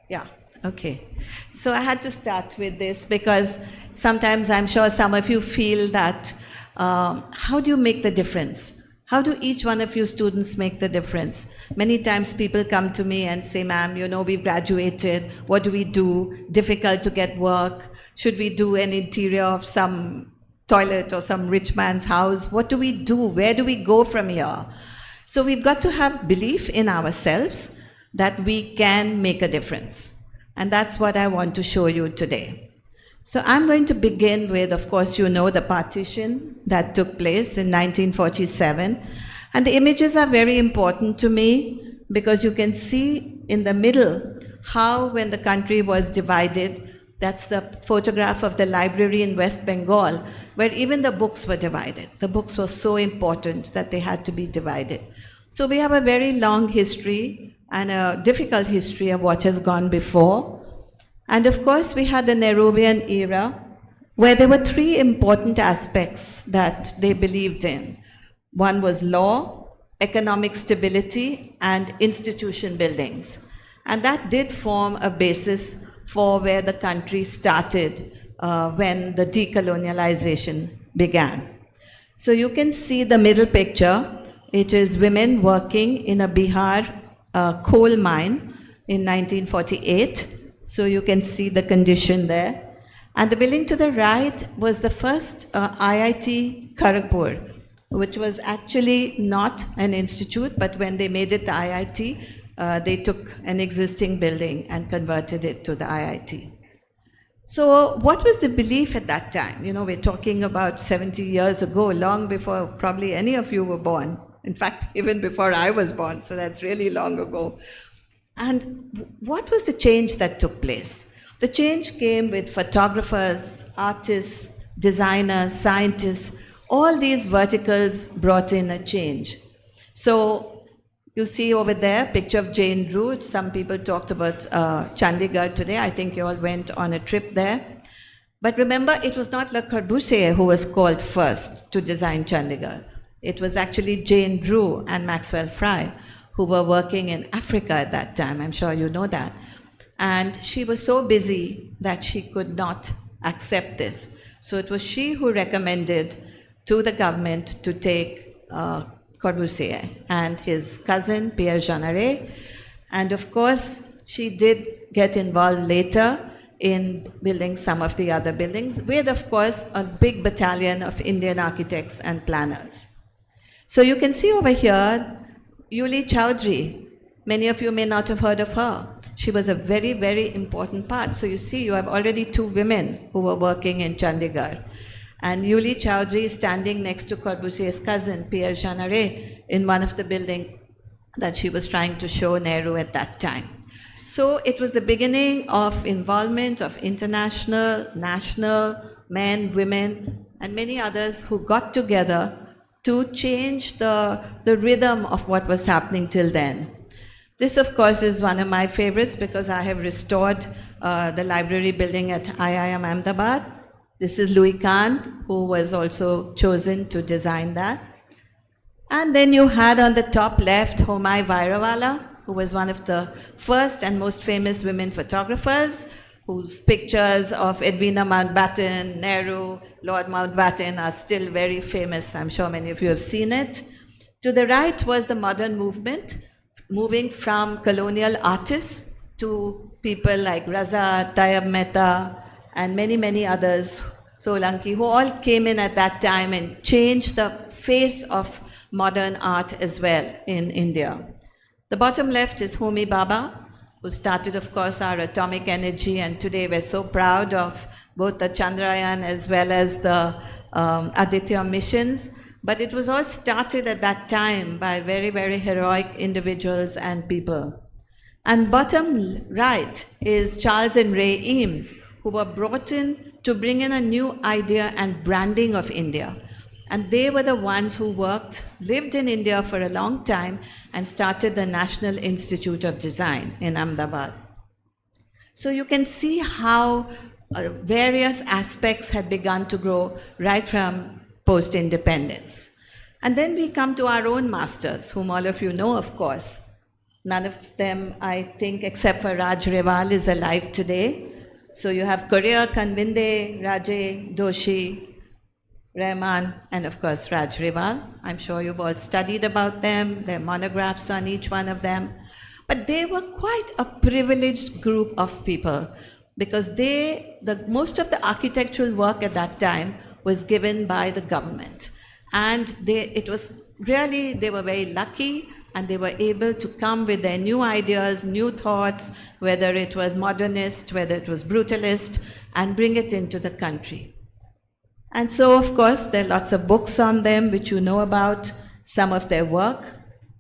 J: Yeah, okay. So I had to start with this because sometimes I'm sure some of you feel that how do you make the difference? How do each one of you students make the difference? Many times people come to me and say, ma'am, you know, we've graduated. What do we do? Difficult to get work. Should we do an interior of some toilet or some rich man's house? What do we do? Where do we go from here? So we've got to have belief in ourselves that we can make a difference. And that's what I want to show you today. So I'm going to begin with, of course, you know, the partition that took place in 1947. And the images are very important to me because you can see in the middle how, when the country was divided, that's the photograph of the library in West Bengal, where even the books were divided. The books were so important that they had to be divided. So we have a very long history and a difficult history of what has gone before. And of course, we had the Nehruvian era, where there were three important aspects that they believed in. One was law, economic stability, and institution buildings. And that did form a basis for where the country started when the decolonialization began. So you can see the middle picture. It is women working in a Bihar coal mine in 1948. So you can see the condition there. And the building to the right was the first IIT Kharagpur, which was actually not an institute, but when they made it the IIT, they took an existing building and converted it to the IIT. So what was the belief at that time? You know, we're talking about 70 years ago, long before probably any of you were born. In fact, even before I was born, so that's really long ago. And what was the change that took place? The change came with photographers, artists, designers, scientists. All these verticals brought in a change. So you see over there, picture of Jane Drew. Some people talked about Chandigarh today. I think you all went on a trip there. But remember, it was not Le Corbusier who was called first to design Chandigarh. It was actually Jane Drew and Maxwell Fry who were working in Africa at that time. I'm sure you know that. And she was so busy that she could not accept this. So it was she who recommended to the government to take Corbusier and his cousin Pierre Jeanneret. And of course, she did get involved later in building some of the other buildings with, of course, a big battalion of Indian architects and planners. So you can see over here, Yuli Chowdhury. Many of you may not have heard of her. She was a very, very important part. So you see, you have already two women who were working in Chandigarh. And Yuli Chowdhury is standing next to Corbusier's cousin, Pierre Jeanneret, in one of the buildings that she was trying to show Nehru at that time. So it was the beginning of involvement of international, national, men, women, and many others who got together to change the rhythm of what was happening till then. This, of course, is one of my favorites because I have restored the library building at IIM Ahmedabad. This is Louis Kahn, who was also chosen to design that. And then you had on the top left Homai Vairawala, who was one of the first and most famous women photographers, whose pictures of Edwina Mountbatten, Nehru, Lord Mountbatten are still very famous. I'm sure many of you have seen it. To the right was the modern movement, moving from colonial artists to people like Raza, Tayyab Mehta, and many, many others, Solanki, who all came in at that time and changed the face of modern art as well in India. The bottom left is Homi Bhabha, who started, of course, our atomic energy, and today we're so proud of both the Chandrayaan as well as the Aditya missions. But it was all started at that time by very, very heroic individuals and people. And bottom right is Charles and Ray Eames, who were brought in to bring in a new idea and branding of India. And they were the ones who lived in India for a long time and started the National Institute of Design in Ahmedabad. So you can see how various aspects had begun to grow right from post-independence. And then we come to our own masters, whom all of you know, of course. None of them, I think, except for Raj Rewal, is alive today. So you have Korea, Kanvinde, Rajay, Doshi, Rahman, and of course Raj Rewal. I'm sure you've all studied about them. There are monographs on each one of them. But they were quite a privileged group of people because most of the architectural work at that time was given by the government. And they were very lucky, and they were able to come with their new ideas, new thoughts, whether it was modernist, whether it was brutalist, and bring it into the country. And so, of course, there are lots of books on them which you know about. some of their work.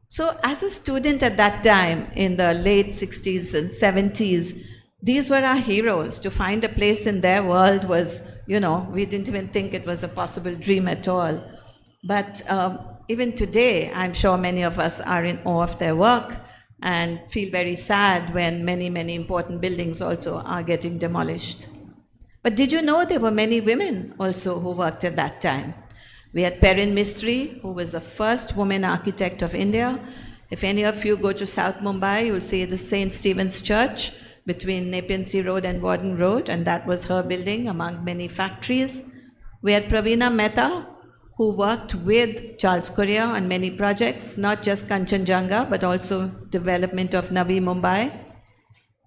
J: So as a student at that time, in the late 60s and 70s, these were our heroes. To find a place in their world was, we didn't even think it was a possible dream at all. But even today, I'm sure many of us are in awe of their work and feel very sad when many, many important buildings also are getting demolished. But did you know there were many women also who worked at that time? We had Perrin Mistry, who was the first woman architect of India. If any of you go to South Mumbai, you'll see the St. Stephen's Church between Nepean Sea Road and Warden Road, and that was her building among many factories. We had Praveena Mehta, who worked with Charles Correa on many projects, not just Kanchenjunga, but also development of Navi Mumbai.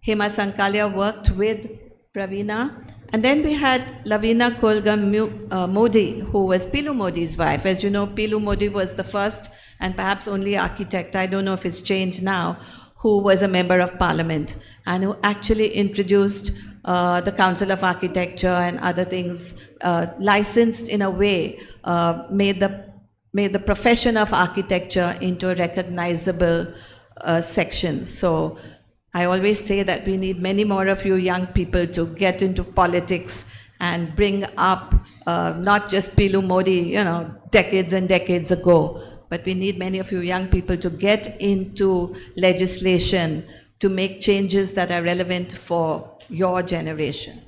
J: Hema Sankalia worked with Praveena. And then we had Lavina Kolgam Modi, who was Pilu Modi's wife. As you know, Pilu Modi was the first and perhaps only architect, I don't know if it's changed now, who was a member of parliament and who actually introduced the Council of Architecture and other things, licensed in a way, made the profession of architecture into a recognizable section. So I always say that we need many more of you young people to get into politics and bring up not just Pilu Modi, decades and decades ago, but we need many of you young people to get into legislation to make changes that are relevant for your generation.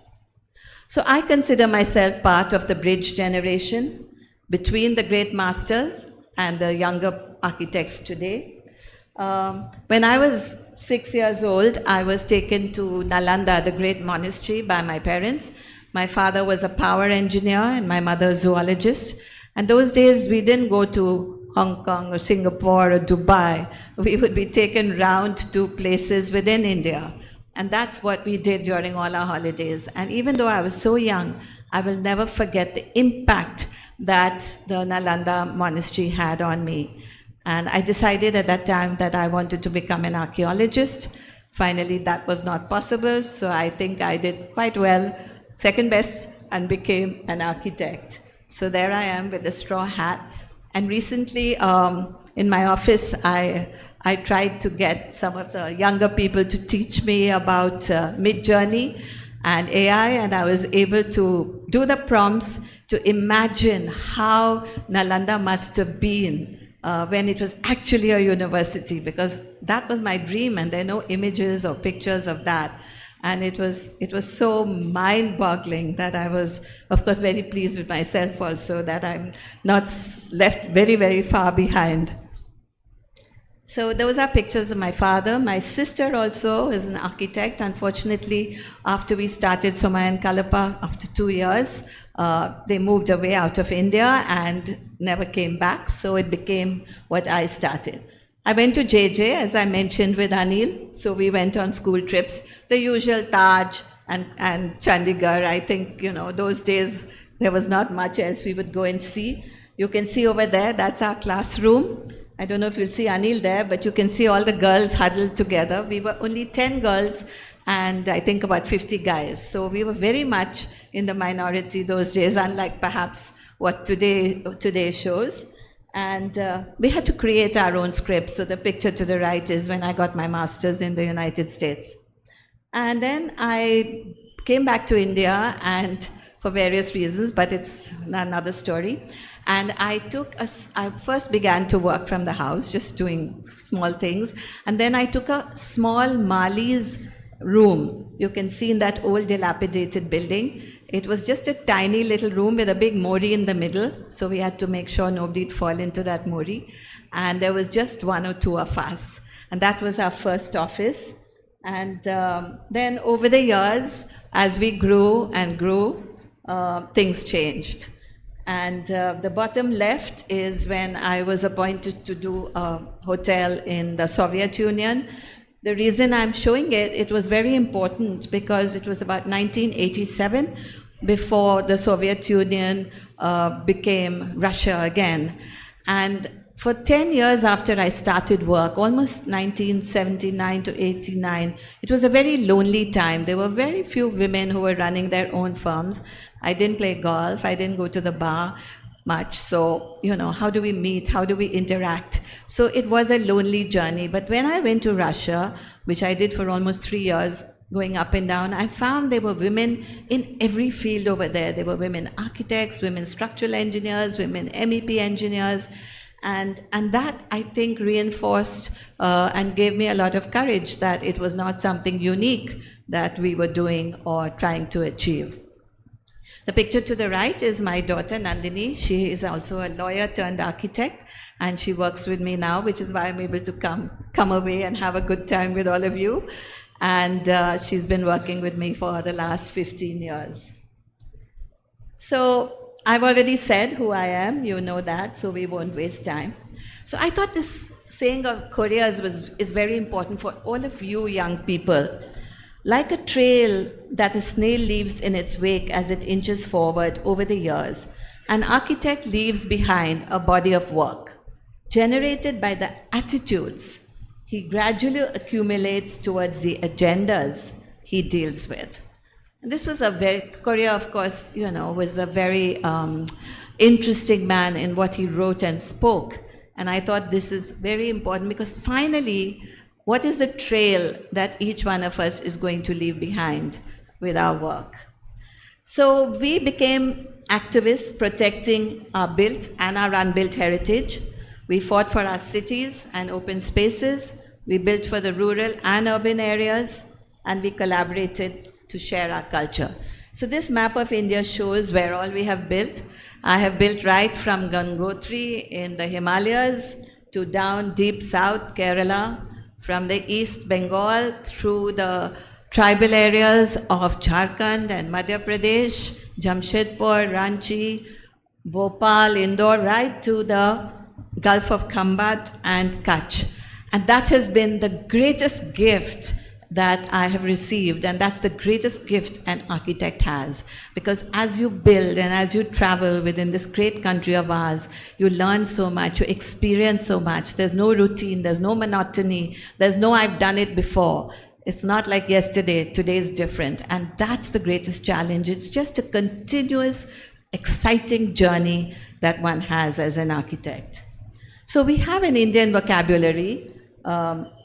J: So I consider myself part of the bridge generation between the great masters and the younger architects today. When I was 6 years old, I was taken to Nalanda, the great monastery, by my parents. My father was a power engineer and my mother a zoologist. And those days we didn't go to Hong Kong or Singapore or Dubai. We would be taken round to places within India. And that's what we did during all our holidays. And even though I was so young, I will never forget the impact that the Nalanda monastery had on me. And I decided at that time that I wanted to become an archaeologist. Finally, that was not possible, so I think I did quite well, second best, and became an architect. So there I am with a straw hat. And recently, in my office, I tried to get some of the younger people to teach me about Midjourney and AI, and I was able to do the prompts to imagine how Nalanda must have been when it was actually a university, because that was my dream, and there are no images or pictures of that. And it was so mind-boggling that I was, of course, very pleased with myself also that I'm not left very, very far behind. So those are pictures of my father. My sister also is an architect. Unfortunately, after we started Somaya and Kalapa, after 2 years, they moved away out of India and never came back. So it became what I started. I went to JJ, as I mentioned, with Anil. So we went on school trips, the usual Taj and Chandigarh. I think, those days there was not much else we would go and see. You can see over there, that's our classroom. I don't know if you'll see Anil there, but you can see all the girls huddled together. We were only 10 girls and I think about 50 guys. So we were very much in the minority those days, unlike perhaps what today shows. And we had to create our own scripts. So the picture to the right is when I got my master's in the United States. And then I came back to India, and for various reasons, but it's another story. And I first began to work from the house, just doing small things. And then I took a small Mali's room. You can see in that old dilapidated building. It was just a tiny little room with a big mori in the middle. So we had to make sure nobody'd fall into that mori. And there was just 1 or 2 of us. And that was our first office. And then over the years, as we grew and grew, things changed. And the bottom left is when I was appointed to do a hotel in the Soviet Union. The reason I'm showing it, it was very important because it was about 1987 before the Soviet Union became Russia again. And for 10 years after I started work, almost 1979 to 89, it was a very lonely time. There were very few women who were running their own firms. I didn't play golf, I didn't go to the bar. much. So, how do we meet? How do we interact? So it was a lonely journey. But when I went to Russia, which I did for almost 3 years, going up and down, I found there were women in every field over there. There were women architects, women structural engineers, women MEP engineers. And that, I think, reinforced and gave me a lot of courage that it was not something unique that we were doing or trying to achieve. The picture to the right is my daughter Nandini. She is also a lawyer turned architect, and she works with me now, which is why I'm able to come away and have a good time with all of you. And she's been working with me for the last 15 years. So I've already said who I am, you know that, so we won't waste time. So I thought this saying of Korea's is very important for all of you young people. Like a trail that a snail leaves in its wake as it inches forward over the years, an architect leaves behind a body of work generated by the attitudes he gradually accumulates towards the agendas he deals with. And this was Korea, of course, was a very interesting man in what he wrote and spoke. And I thought this is very important because finally, what is the trail that each one of us is going to leave behind with our work? So we became activists protecting our built and our unbuilt heritage. We fought for our cities and open spaces. We built for the rural and urban areas, and we collaborated to share our culture. So this map of India shows where all we have built. I have built right from Gangotri in the Himalayas to down deep south Kerala, from the East Bengal through the tribal areas of Jharkhand and Madhya Pradesh, Jamshedpur, Ranchi, Bhopal, Indore, right to the Gulf of Khambat and Kutch. And that has been the greatest gift that I have received, and that's the greatest gift an architect has. Because as you build and as you travel within this great country of ours, you learn so much, you experience so much. There's no routine, there's no monotony, there's no I've done it before. It's not like yesterday, today is different. And that's the greatest challenge. It's just a continuous, exciting journey that one has as an architect. So we have an Indian vocabulary.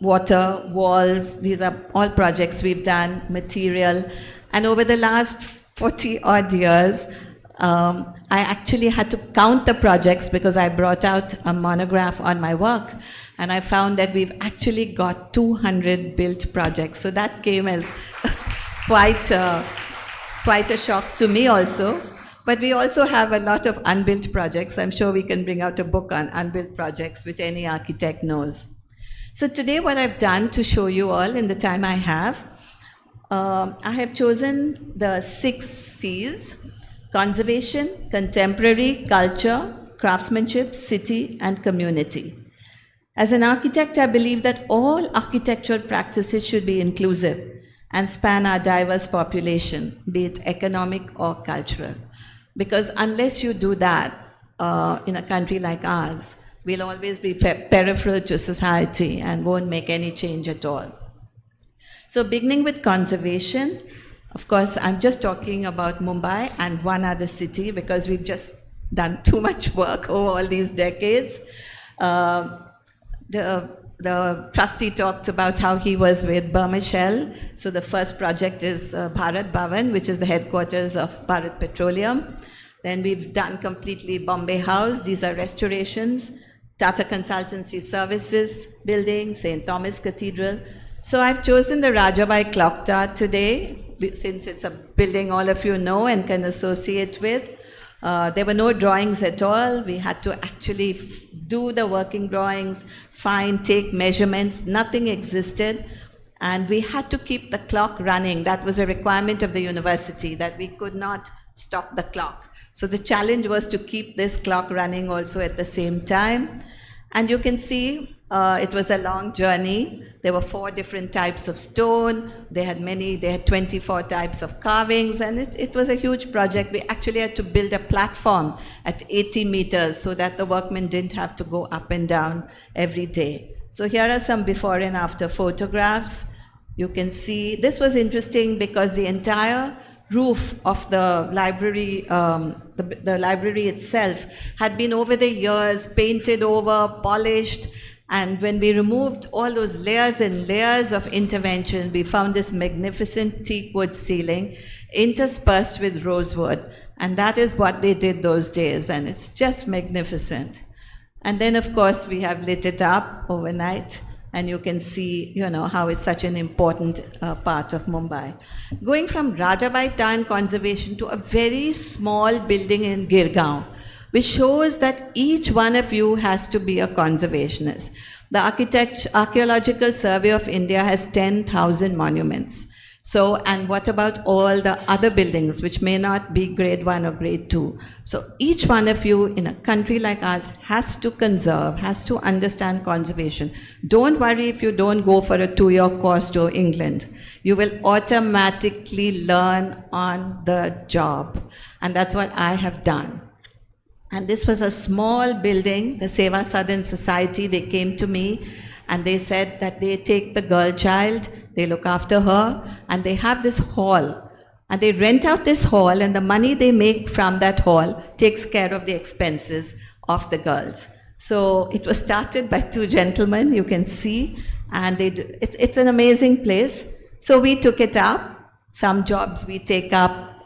J: Water, walls, these are all projects we've done, material. And over the last 40 odd years, I actually had to count the projects because I brought out a monograph on my work. And I found that we've actually got 200 built projects. So that came as quite a shock to me also. But we also have a lot of unbuilt projects. I'm sure we can bring out a book on unbuilt projects, which any architect knows. So today what I've done to show you all in the time I have chosen the 6 C's: conservation, contemporary, culture, craftsmanship, city, and community. As an architect, I believe that all architectural practices should be inclusive and span our diverse population, be it economic or cultural. Because unless you do that in a country like ours, we'll always be peripheral to society and won't make any change at all. So beginning with conservation, of course, I'm just talking about Mumbai and one other city because we've just done too much work over all these decades. The trustee talked about how he was with Burma Shell. So the first project is Bharat Bhavan, which is the headquarters of Bharat Petroleum. Then we've done completely Bombay House. These are restorations. Tata Consultancy Services building, St. Thomas Cathedral. So I've chosen the Rajabai Clock Tower today, since it's a building all of you know and can associate with. There were no drawings at all. We had to actually do the working drawings, take measurements. Nothing existed. And we had to keep the clock running. That was a requirement of the university, that we could not stop the clock. So the challenge was to keep this clock running also at the same time. And you can see it was a long journey. There were 4 different types of stone. They had 24 types of carvings, and it was a huge project. We actually had to build a platform at 80 meters so that the workmen didn't have to go up and down every day. So here are some before and after photographs. You can see, this was interesting because the entire roof of the library the library itself had been over the years painted over, polished, and when we removed all those layers and layers of intervention, we found this magnificent teak wood ceiling interspersed with rosewood. And that is what they did those days, and it's just magnificent. And then, of course, we have lit it up overnight, and you can see, how it's such an important part of Mumbai. Going from Rajabai Town Conservation to a very small building in Girgaon, which shows that each one of you has to be a conservationist. The Archaeological Survey of India has 10,000 monuments. So, and what about all the other buildings which may not be grade 1 or grade 2? So each one of you in a country like ours has to conserve, has to understand conservation. Don't worry if you don't go for a 2-year course to England. You will automatically learn on the job. And that's what I have done. And this was a small building, the Seva Southern Society. They came to me and they said that they take the girl child, they look after her, and they have this hall. And they rent out this hall, and the money they make from that hall takes care of the expenses of the girls. So it was started by 2 gentlemen, you can see, and it's an amazing place. So we took it up. Some jobs we take up,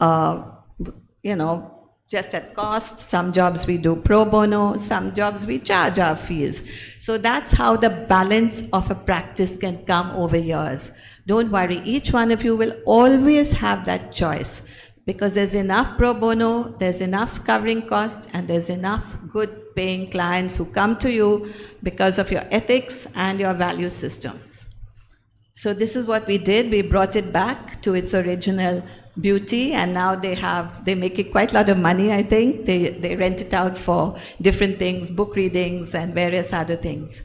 J: just at cost. Some jobs we do pro bono, some jobs we charge our fees. So that's how the balance of a practice can come over years. Don't worry, each one of you will always have that choice, because there's enough pro bono, there's enough covering cost, and there's enough good paying clients who come to you because of your ethics and your value systems. So this is what we did. We brought it back to its original beauty, and now they make it quite a lot of money, I think. They rent it out for different things, book readings and various other things.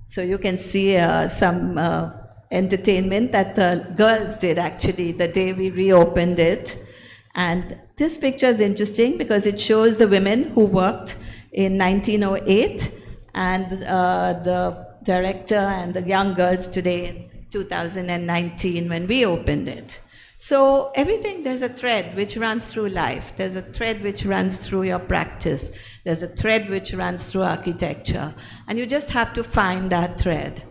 J: So you can see some entertainment that the girls did actually the day we reopened it. And this picture is interesting because it shows the women who worked in 1908 and the director and the young girls today in 2019 when we opened it. So everything, there's a thread which runs through life. There's a thread which runs through your practice. There's a thread which runs through architecture. And you just have to find that thread.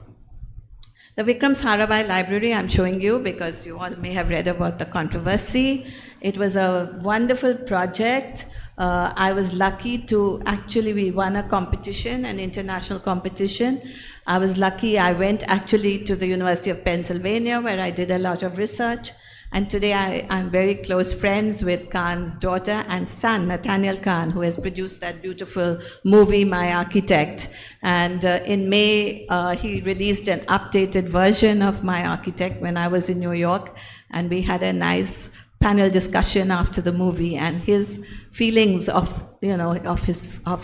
J: The Vikram Sarabhai Library I'm showing you because you all may have read about the controversy. It was a wonderful project. I was lucky to we won a competition, an international competition. I was lucky I went actually to the University of Pennsylvania where I did a lot of research. And today I'm very close friends with Khan's daughter and son, Nathaniel Khan, who has produced that beautiful movie, My Architect. And in May, he released an updated version of My Architect when I was in New York. And we had a nice panel discussion after the movie and his feelings of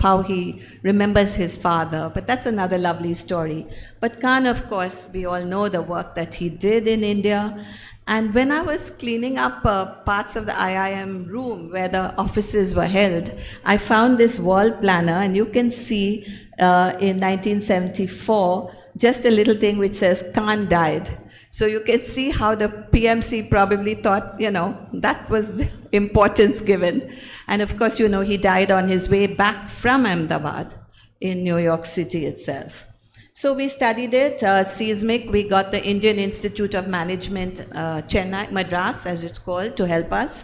J: how he remembers his father. But that's another lovely story. But Khan, of course, we all know the work that he did in India. And when I was cleaning up parts of the IIM room where the offices were held, I found this wall planner, and you can see in 1974, just a little thing which says Khan died. So you can see how the PMC probably thought, that was importance given. And of course, he died on his way back from Ahmedabad in New York City itself. So we studied it, seismic. We got the Indian Institute of Management, Chennai, Madras, as it's called, to help us.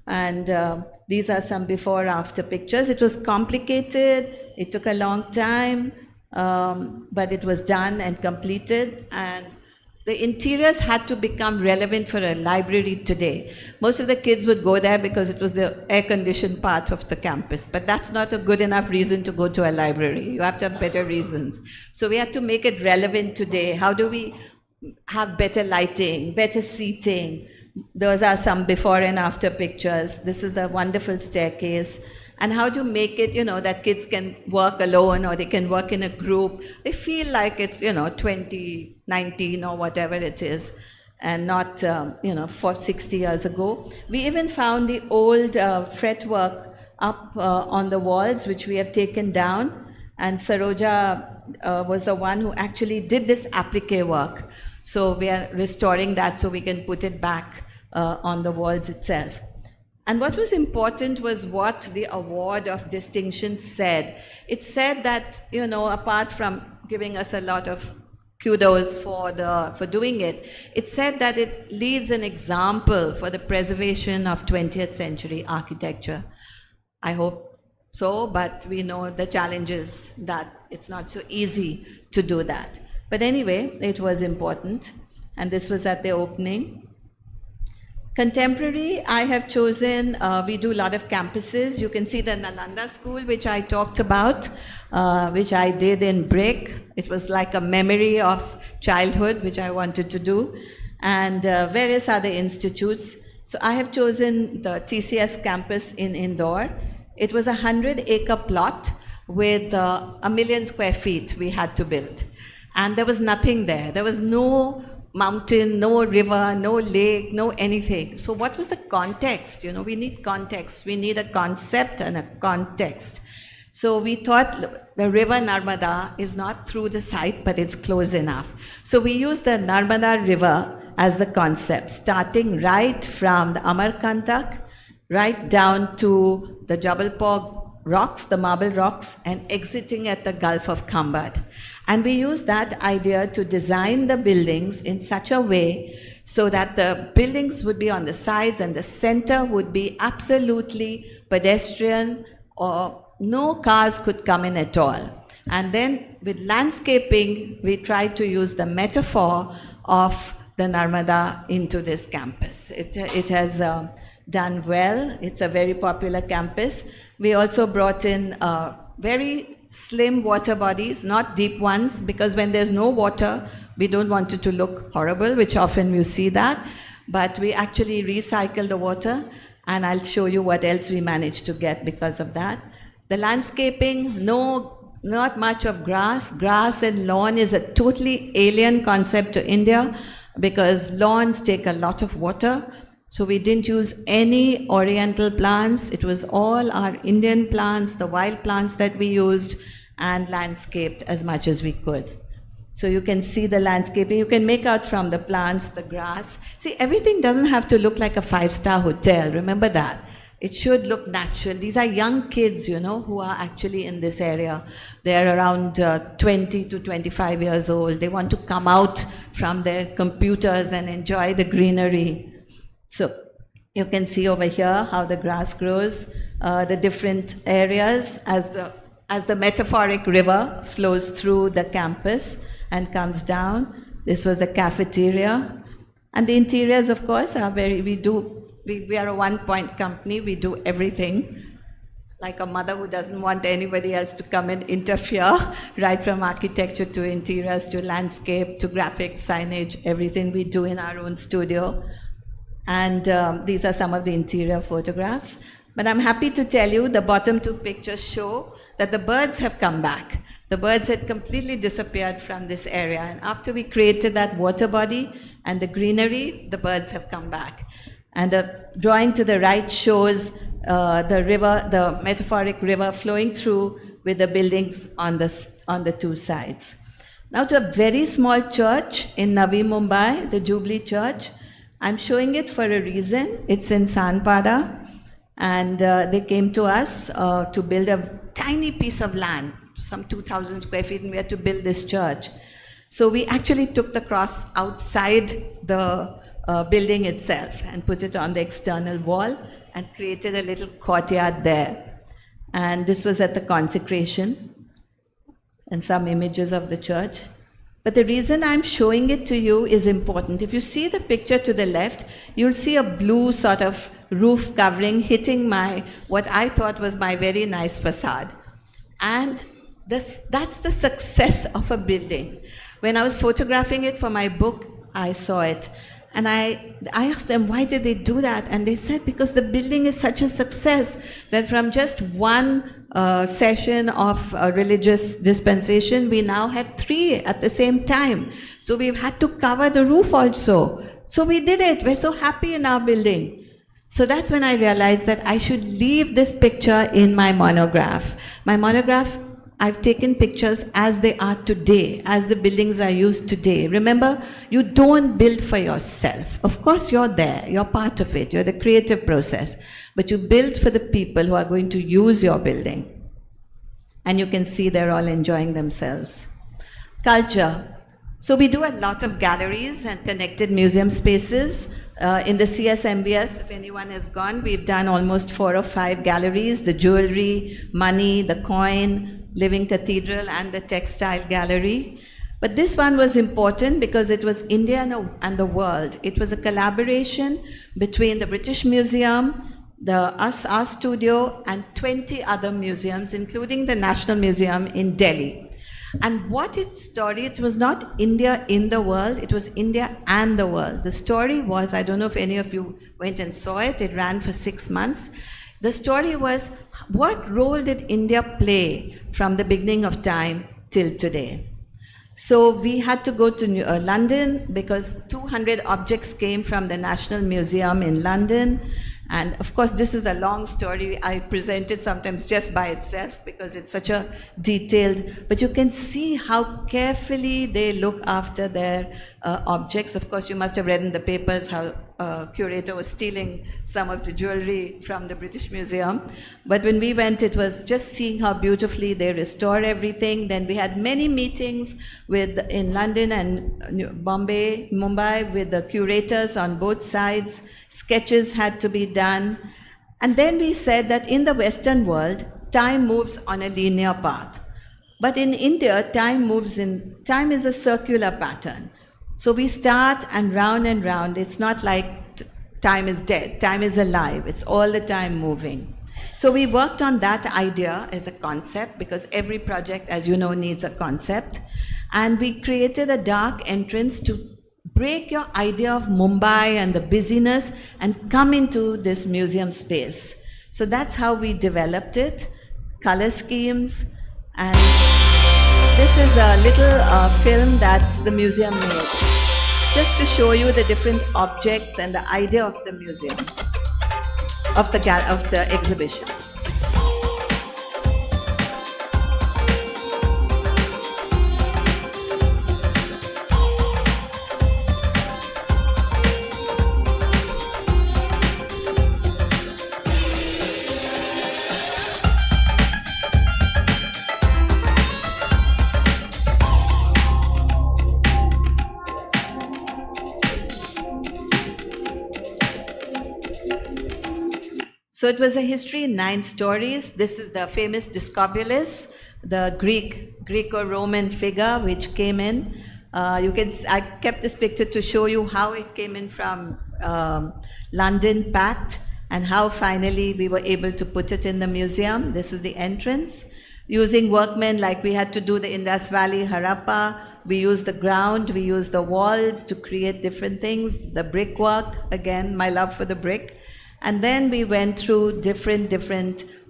J: And these are some before-after pictures. It was complicated. It took a long time, but it was done and completed. And the interiors had to become relevant for a library today. Most of the kids would go there because it was the air-conditioned part of the campus, but that's not a good enough reason to go to a library. You have to have better reasons. So we had to make it relevant today. How do we have better lighting, better seating? Those are some before and after pictures. This is the wonderful staircase. And how to make it, that kids can work alone or they can work in a group. They feel like it's, 2019 or whatever it is, and not, 60 years ago. We even found the old fretwork up on the walls, which we have taken down. And Saroja was the one who actually did this applique work. So we are restoring that so we can put it back on the walls itself. And what was important was what the award of distinction said. It said that, you know, apart from giving us a lot of kudos for doing it, it said that it leads an example for the preservation of 20th century architecture. I hope so, but we know the challenges that it's not so easy to do that. But anyway, it was important, and this was at the opening. Contemporary, I have chosen, we do a lot of campuses. You can see the Nalanda school, which I talked about, which I did in brick. It was like a memory of childhood, which I wanted to do, and various other institutes. So I have chosen the TCS campus in Indore. It was a 100-acre plot with 1 million square feet we had to build. And there was nothing there. There was no mountain, no river, no lake, no anything. So what was the context? You know, we need context. We need a concept and a context. So we thought the river Narmada is not through the site, but it's close enough. So we used the Narmada River as the concept, starting right from the Amarkantak, right down to the Jabalpur rocks, the marble rocks, and exiting at the Gulf of Khambhat. And we used that idea to design the buildings in such a way so that the buildings would be on the sides and the center would be absolutely pedestrian, or no cars could come in at all. And then with landscaping, we tried to use the metaphor of the Narmada into this campus. It has done well. It's a very popular campus. We also brought in very slim water bodies, not deep ones, because when there's no water, we don't want it to look horrible, which often you see that. But we actually recycle the water, and I'll show you what else we managed to get because of that. The landscaping, not much of grass. Grass and lawn is a totally alien concept to India because lawns take a lot of water. So we didn't use any oriental plants. It was all our Indian plants, the wild plants that we used, and landscaped as much as we could. So you can see the landscaping. You can make out from the plants, the grass. See, everything doesn't have to look like a 5-star hotel. Remember that. It should look natural. These are young kids, you know, who are actually in this area. They're around 20 to 25 years old. They want to come out from their computers and enjoy the greenery. So you can see over here how the grass grows, the different areas as the metaphoric river flows through the campus and comes down. This was the cafeteria. And the interiors, of course, are we are a one-point company. We do everything. Like a mother who doesn't want anybody else to come and interfere, right from architecture to interiors to landscape to graphics, signage, everything we do in our own studio. And these are some of the interior photographs. But I'm happy to tell you the bottom two pictures show that the birds have come back. The birds had completely disappeared from this area. And after we created that water body and the greenery, the birds have come back. And the drawing to the right shows the river, the metaphoric river flowing through with the buildings on the two sides. Now to a very small church in Navi Mumbai, the Jubilee Church. I'm showing it for a reason. It's in Sanpada, and they came to us to build a tiny piece of land, some 2,000 square feet, and we had to build this church. So we actually took the cross outside the building itself and put it on the external wall and created a little courtyard there. And this was at the consecration, and some images of the church. But the reason I'm showing it to you is important. If you see the picture to the left, you'll see a blue sort of roof covering hitting what I thought was my very nice facade. And that's the success of a building. When I was photographing it for my book, I saw it. And I asked them, why did they do that? And they said, because the building is such a success that from just one session of religious dispensation, we now have 3 at the same time. So we've had to cover the roof also. So we did it. We're so happy in our building. So that's when I realized that I should leave this picture in my monograph. My monograph I've taken pictures as they are today, as the buildings are used today. Remember, you don't build for yourself. Of course, you're there, you're part of it, you're the creative process, but you build for the people who are going to use your building. And you can see they're all enjoying themselves. Culture. So we do a lot of galleries and connected museum spaces. In the CSMBS, if anyone has gone, we've done almost 4 or 5 galleries, the jewelry, money, the coin, Living Cathedral, and the textile gallery. But this one was important because it was India and the world. It was a collaboration between the British Museum, our studio, and 20 other museums, including the National Museum in Delhi. And what its story, it was not India in the world, it was India and the world. The story was, I don't know if any of you went and saw it, it ran for 6 months. The story was, what role did India play from the beginning of time till today? So we had to go to London because 200 objects came from the National Museum in London. And of course, this is a long story. I present it sometimes just by itself because it's such a detailed, but you can see how carefully they look after their objects. Of course, you must have read in the papers how curator was stealing some of the jewelry from the British Museum. But when we went, it was just seeing how beautifully they restore everything. Then we had many meetings in London and Mumbai with the curators on both sides. Sketches had to be done. And then we said that in the Western world, time moves on a linear path. But in India, time is a circular pattern. So we start and round. It's not like time is dead. Time is alive. It's all the time moving. So we worked on that idea as a concept because every project, as you know, needs a concept. And we created a dark entrance to break your idea of Mumbai and the busyness and come into this museum space. So that's how we developed it, color schemes, and this is a little film that the museum made, just to show you the different objects and the idea of the museum, of the exhibition. So it was a history in 9 stories. This is the famous Discobolus, the Greco-Roman figure which came in. I kept this picture to show you how it came in from London packed and how finally we were able to put it in the museum. This is the entrance. Using workmen, like we had to do the Indus Valley, Harappa. We used the ground, we used the walls to create different things. The brickwork, again, my love for the brick. And then we went through different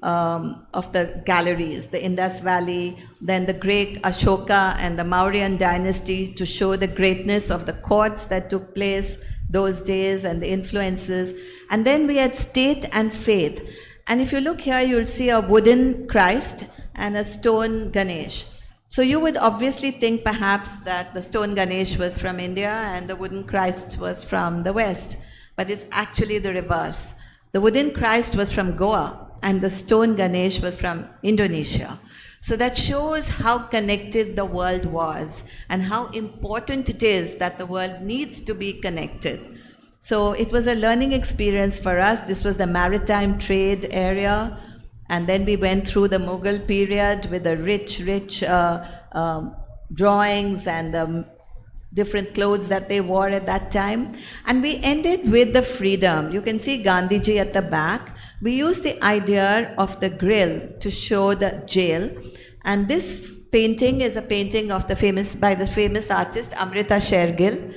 J: of the galleries, the Indus Valley, then the great Ashoka and the Mauryan dynasty to show the greatness of the courts that took place those days and the influences. And then we had state and faith. And if you look here, you'll see a wooden Christ and a stone Ganesh. So you would obviously think perhaps that the stone Ganesh was from India and the wooden Christ was from the West, but it's actually the reverse. The wooden Christ was from Goa and the stone Ganesh was from Indonesia. So that shows how connected the world was and how important it is that the world needs to be connected. So it was a learning experience for us. This was the maritime trade area. And then we went through the Mughal period with the rich drawings and the different clothes that they wore at that time. And we ended with the freedom. You can see Gandhiji at the back. We used the idea of the grill to show the jail. And this painting is a painting of by the famous artist Amrita Shergill.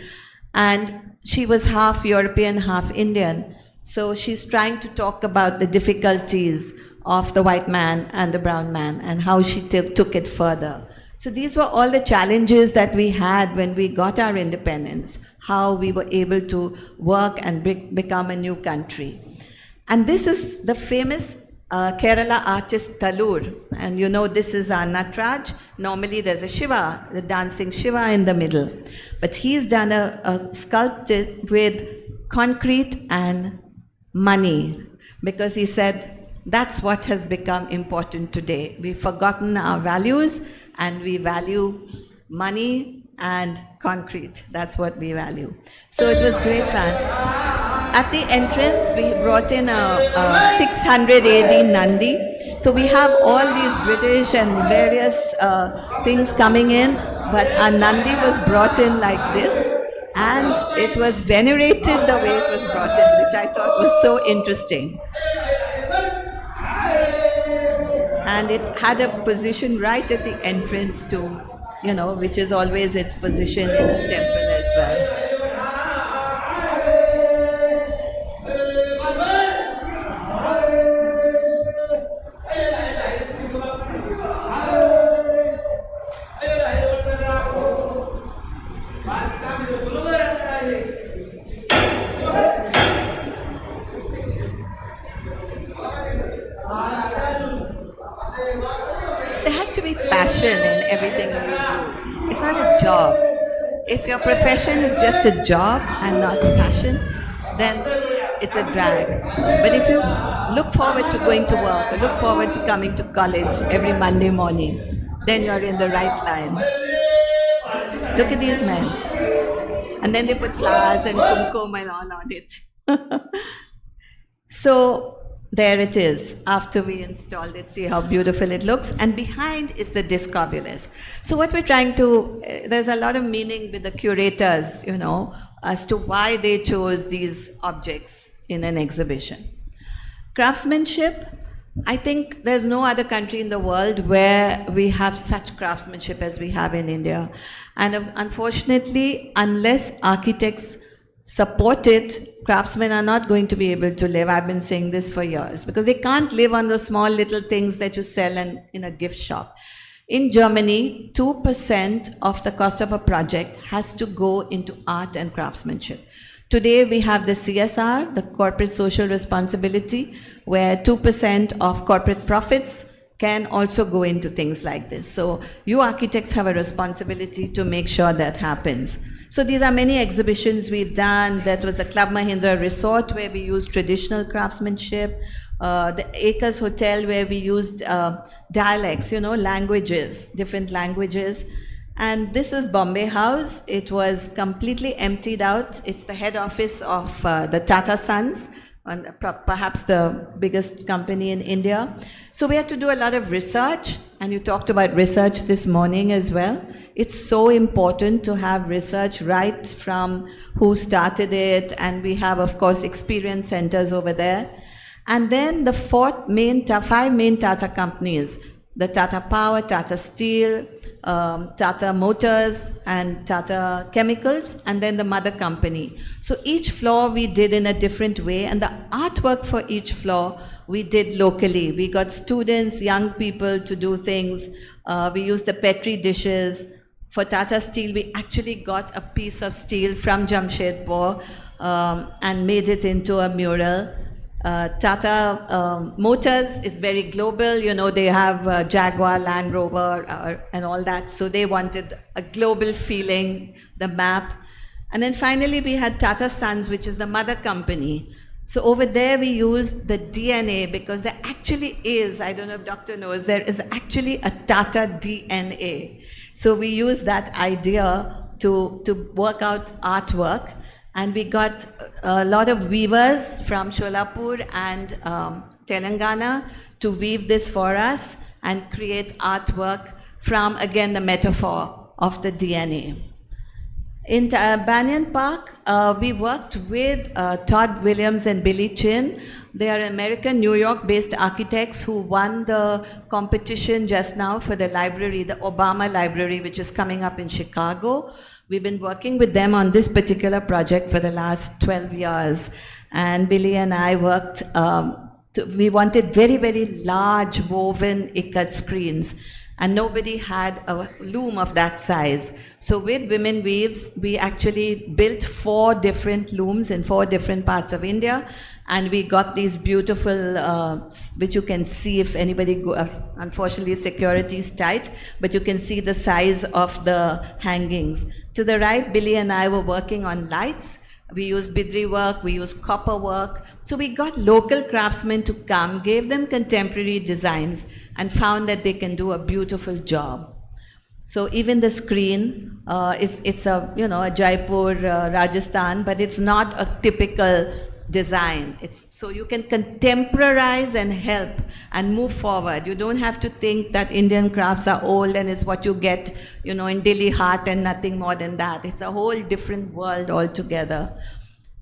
J: And she was half European, half Indian. So she's trying to talk about the difficulties of the white man and the brown man and how she took it further. So these were all the challenges that we had when we got our independence, how we were able to work and become a new country. And this is the famous Kerala artist Talur. And you know, this is our Natraj. Normally there's a Shiva, the dancing Shiva in the middle. But he's done a sculpture with concrete and money, because he said that's what has become important today. We've forgotten our values and we value money and concrete. That's what we value. So it was great fun. At the entrance, we brought in a 600 AD Nandi. So we have all these British and various things coming in, but our Nandi was brought in like this, and it was venerated the way it was brought in, which I thought was so interesting. And it had a position right at the entrance to, you know, which is always its position in a temple as well. There has to be passion in everything you do. It's not a job. If your profession is just a job and not passion, then it's a drag. But if you look forward to going to work or look forward to coming to college every Monday morning, then you're in the right line. Look at these men. And then they put flowers and kumkum and all on it. So there it is, after we installed it. See how beautiful it looks. And behind is the discobolus. So what we're trying to, there's a lot of meaning with the curators, you know, as to why they chose these objects in an exhibition. Craftsmanship, I think there's no other country in the world where we have such craftsmanship as we have in India. And unfortunately, unless architects support it, craftsmen are not going to be able to live. I've been saying this for years, because they can't live on those small little things that you sell in a gift shop. In Germany, 2% of the cost of a project has to go into art and craftsmanship. Today we have the CSR, the corporate social responsibility, where 2% of corporate profits can also go into things like this. So you architects have a responsibility to make sure that happens. So these are many exhibitions we've done. That was the Club Mahindra Resort, where we used traditional craftsmanship. The Acres Hotel, where we used dialects, you know, languages, different languages. And this was Bombay House. It was completely emptied out. It's the head office of the Tata Sons, perhaps the biggest company in India. So we had to do a lot of research, and you talked about research this morning as well. It's so important to have research right from who started it, and we have, of course, experience centers over there. And then the five main Tata companies, the Tata Power, Tata Steel, Tata Motors, and Tata Chemicals, and then the mother company. So each floor we did in a different way, and the artwork for each floor we did locally. We got students, young people to do things. We used the Petri dishes. For Tata Steel, we actually got a piece of steel from Jamshedpur and made it into a mural. Tata Motors is very global. You know, they have Jaguar, Land Rover, and all that. So they wanted a global feeling, the map. And then finally, we had Tata Sons, which is the mother company. So over there, we used the DNA, because there actually is, I don't know if Doctor knows, there is actually a Tata DNA. So we used that idea to work out artwork. And we got a lot of weavers from Sholapur and Telangana to weave this for us and create artwork from, again, the metaphor of the DNA. In Banyan Park, we worked with Todd Williams and Billy Chin. They are American, New York-based architects who won the competition just now for the library, the Obama Library, which is coming up in Chicago. We've been working with them on this particular project for the last 12 years. And Billy and I worked, we wanted very, very large woven ikat screens. and nobody had a loom of that size. So with Women Weaves, we actually built 4 different looms in 4 different parts of India, and we got these beautiful, which you can see if anybody go, unfortunately security is tight, but you can see the size of the hangings. To the right, Billy and I were working on lights. We used bidri work, we used copper work. So we got local craftsmen to come, gave them contemporary designs, and found that they can do a beautiful job. So even the screen, it's a, a Jaipur, Rajasthan, but it's not a typical design. So you can contemporize and help and move forward. You don't have to think that Indian crafts are old and it's what you get, in Delhi Haat and nothing more than that. It's a whole different world altogether.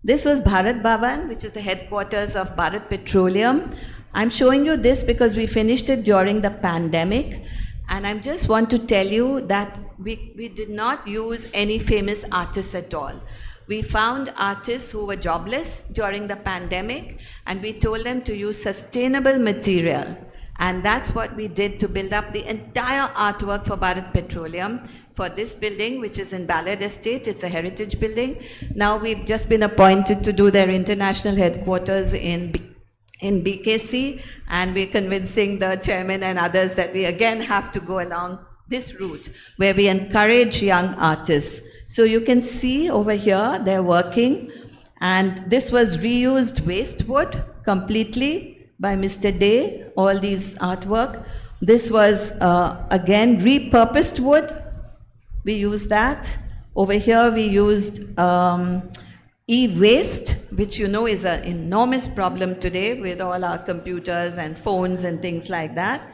J: This was Bharat Bhavan, which is the headquarters of Bharat Petroleum. I'm showing you this because we finished it during the pandemic. And I just want to tell you that we did not use any famous artists at all. We found artists who were jobless during the pandemic, and we told them to use sustainable material. And that's what we did to build up the entire artwork for Bharat Petroleum for this building, which is in Ballard Estate. It's a heritage building. Now we've just been appointed to do their international headquarters in BKC, and we're convincing the chairman and others that we again have to go along this route where we encourage young artists. So you can see over here, they're working, and this was reused waste wood completely by Mr. Day, all these artwork. This was, again, repurposed wood. We used that. Over here, we used e-waste, which is an enormous problem today with all our computers and phones and things like that.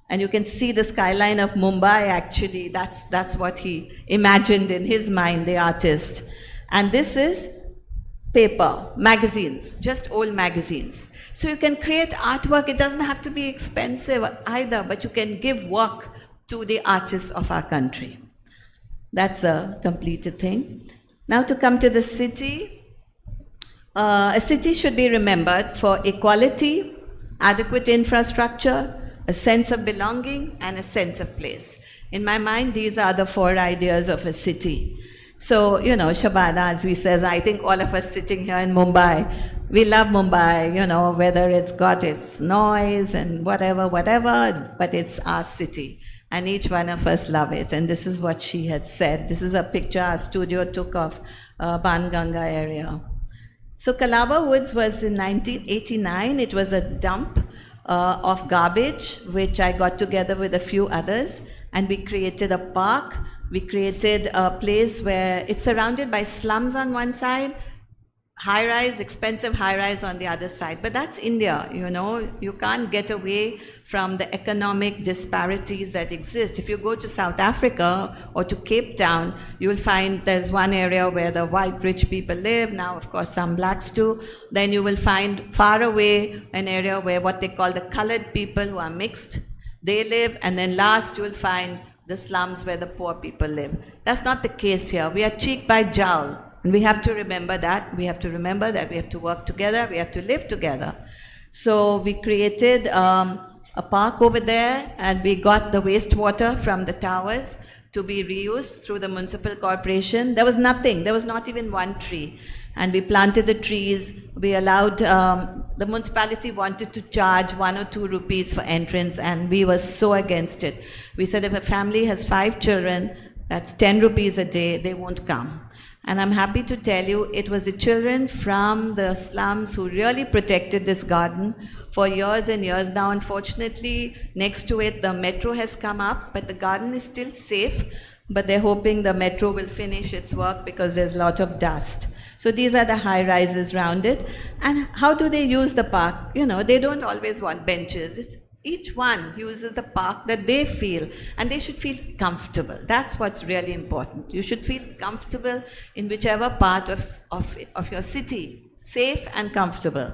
J: And you can see the skyline of Mumbai, actually. That's what he imagined in his mind, the artist. And this is paper, magazines, just old magazines. So you can create artwork. It doesn't have to be expensive either, but you can give work to the artists of our country. That's a completed thing. Now to come to the city. A city should be remembered for equality, adequate infrastructure, a sense of belonging, and a sense of place. In my mind, these are the 4 ideas of a city. So, Shabana, as we says, I think all of us sitting here in Mumbai, we love Mumbai, whether it's got its noise and whatever, but it's our city. And each one of us love it. And this is what she had said. This is a picture our studio took of Banganga area. So Kalaba Woods was in 1989. It was a dump of garbage, which I got together with a few others, and we created a park. We created a place where it's surrounded by slums on one side, high-rise, expensive high-rise on the other side. But that's India, you can't get away from the economic disparities that exist. If you go to South Africa or to Cape Town, you will find there's one area where the white rich people live, now of course some blacks too. Then you will find far away an area where what they call the colored people who are mixed, they live, and then last you will find the slums where the poor people live. That's not the case here. We are cheek by jowl. And we have to remember that. We have to remember that we have to work together. We have to live together. So we created a park over there, and we got the wastewater from the towers to be reused through the municipal corporation. There was nothing. There was not even one tree. And we planted the trees. We allowed, the municipality wanted to charge 1 or 2 rupees for entrance, and we were so against it. We said if a family has 5 children, that's 10 rupees a day, they won't come. And I'm happy to tell you, it was the children from the slums who really protected this garden for years and years. Now, unfortunately, next to it, the metro has come up, but the garden is still safe. But they're hoping the metro will finish its work because there's a lot of dust. So these are the high rises around it. And how do they use the park? They don't always want benches. Each one uses the park that they feel, and they should feel comfortable. That's what's really important. You should feel comfortable in whichever part of your city, safe and comfortable.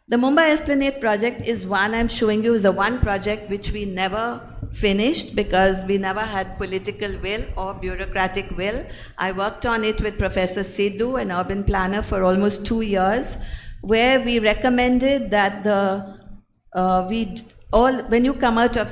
J: The Mumbai Esplanade project is one I'm showing you, is the one project which we never finished because we never had political will or bureaucratic will. I worked on it with Professor Sidhu, an urban planner, for almost 2 years, where we recommended that when you come out of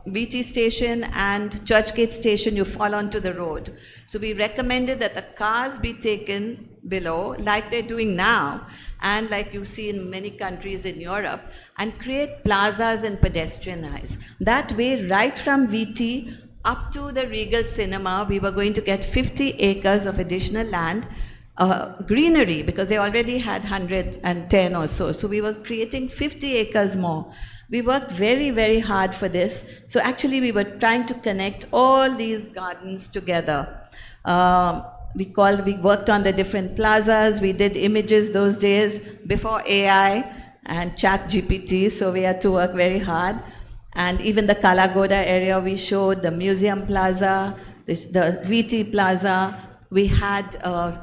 J: VT station and Churchgate station, you fall onto the road. So we recommended that the cars be taken below, like they're doing now, and like you see in many countries in Europe, and create plazas and pedestrianize. That way, right from VT up to the Regal Cinema, we were going to get 50 acres of additional land, greenery, because they already had 110 or so. So we were creating 50 acres more. We worked very, very hard for this. So actually, we were trying to connect all these gardens together. We worked on the different plazas. We did images those days before AI and Chat GPT. So we had to work very hard. And even the Kalagoda area we showed, the Museum Plaza, the VT Plaza. We had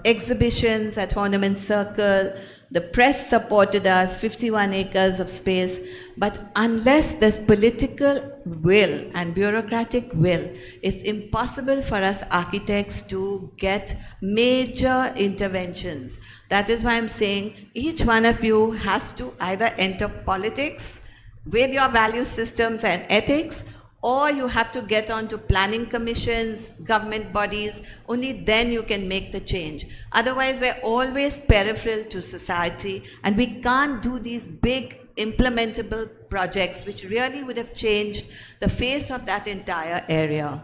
J: exhibitions at Ornament Circle. The press supported us, 51 acres of space. But unless there's political will and bureaucratic will, it's impossible for us architects to get major interventions. That is why I'm saying each one of you has to either enter politics with your value systems and ethics, or you have to get onto planning commissions, government bodies. Only then you can make the change. Otherwise, we're always peripheral to society, and we can't do these big implementable projects which really would have changed the face of that entire area.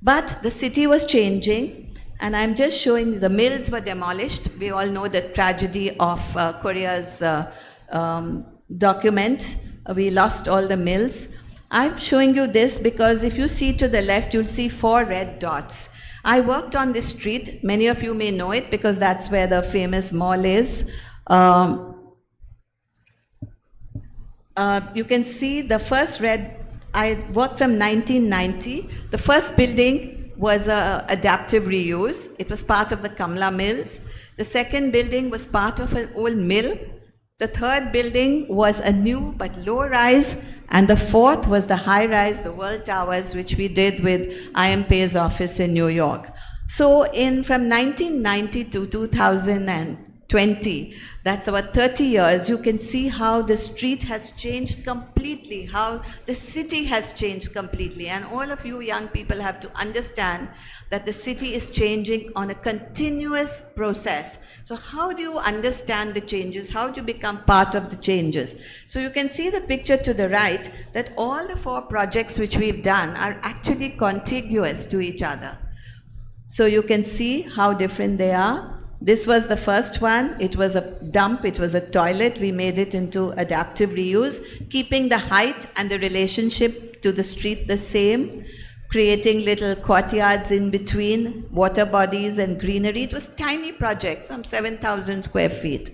J: But the city was changing, and I'm just showing the mills were demolished. We all know the tragedy of Korea's document. We lost all the mills. I'm showing you this because if you see to the left, you'll see 4 red dots. I worked on this street. Many of you may know it because that's where the famous mall is. You can see the first red, I worked from 1990. The first building was adaptive reuse. It was part of the Kamla Mills. The second building was part of an old mill. The third building was a new but low rise, and the fourth was the high rise, the World Towers, which we did with IMP's office in New York. So from 1990 to 2020, that's about 30 years, you can see how the street has changed completely, how the city has changed completely. And all of you young people have to understand that the city is changing on a continuous process. So how do you understand the changes? How do you become part of the changes? So you can see the picture to the right that all the 4 projects which we've done are actually contiguous to each other. So you can see how different they are. This was the first one. It was a dump. It was a toilet. We made it into adaptive reuse, keeping the height and the relationship to the street the same, creating little courtyards in between, water bodies and greenery. It was tiny project, some 7,000 square feet.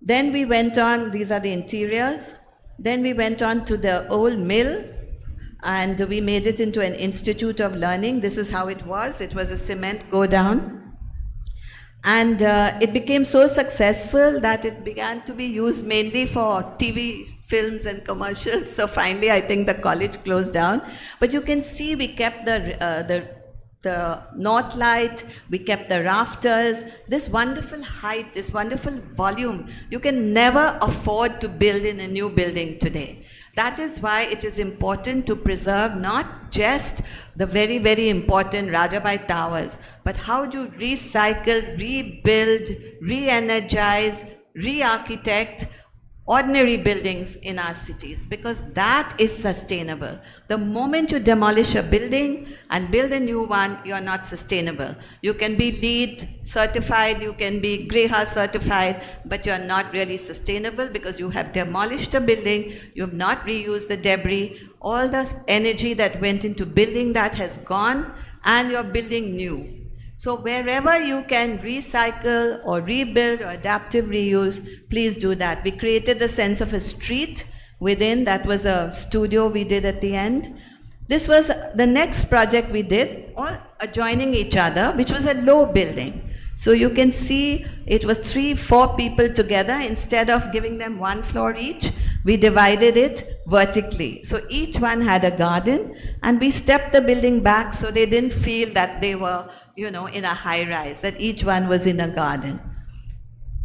J: Then we went on, these are the interiors. Then we went on to the old mill, and we made it into an institute of learning. This is how it was. It was a cement go down. And it became so successful that it began to be used mainly for TV films and commercials. So finally, I think the college closed down. But you can see we kept the north light, we kept the rafters, this wonderful height, this wonderful volume. You can never afford to build in a new building today. That is why it is important to preserve not just the very, very important Rajabai Towers, but how do you recycle, rebuild, re-energize, re-architect ordinary buildings in our cities, because that is sustainable. The moment you demolish a building and build a new one, you're not sustainable. You can be LEED certified, you can be Greha certified, but you're not really sustainable because you have demolished a building, you have not reused the debris, all the energy that went into building that has gone, and you're building new. So wherever you can recycle or rebuild or adaptive reuse, please do that. We created the sense of a street within. That was a studio we did at the end. This was the next project we did, all adjoining each other, which was a low building. So you can see it was 3-4 people together. Instead of giving them 1 floor each, we divided it vertically. So each one had a garden, and we stepped the building back so they didn't feel that they were, in a high rise, that each one was in a garden.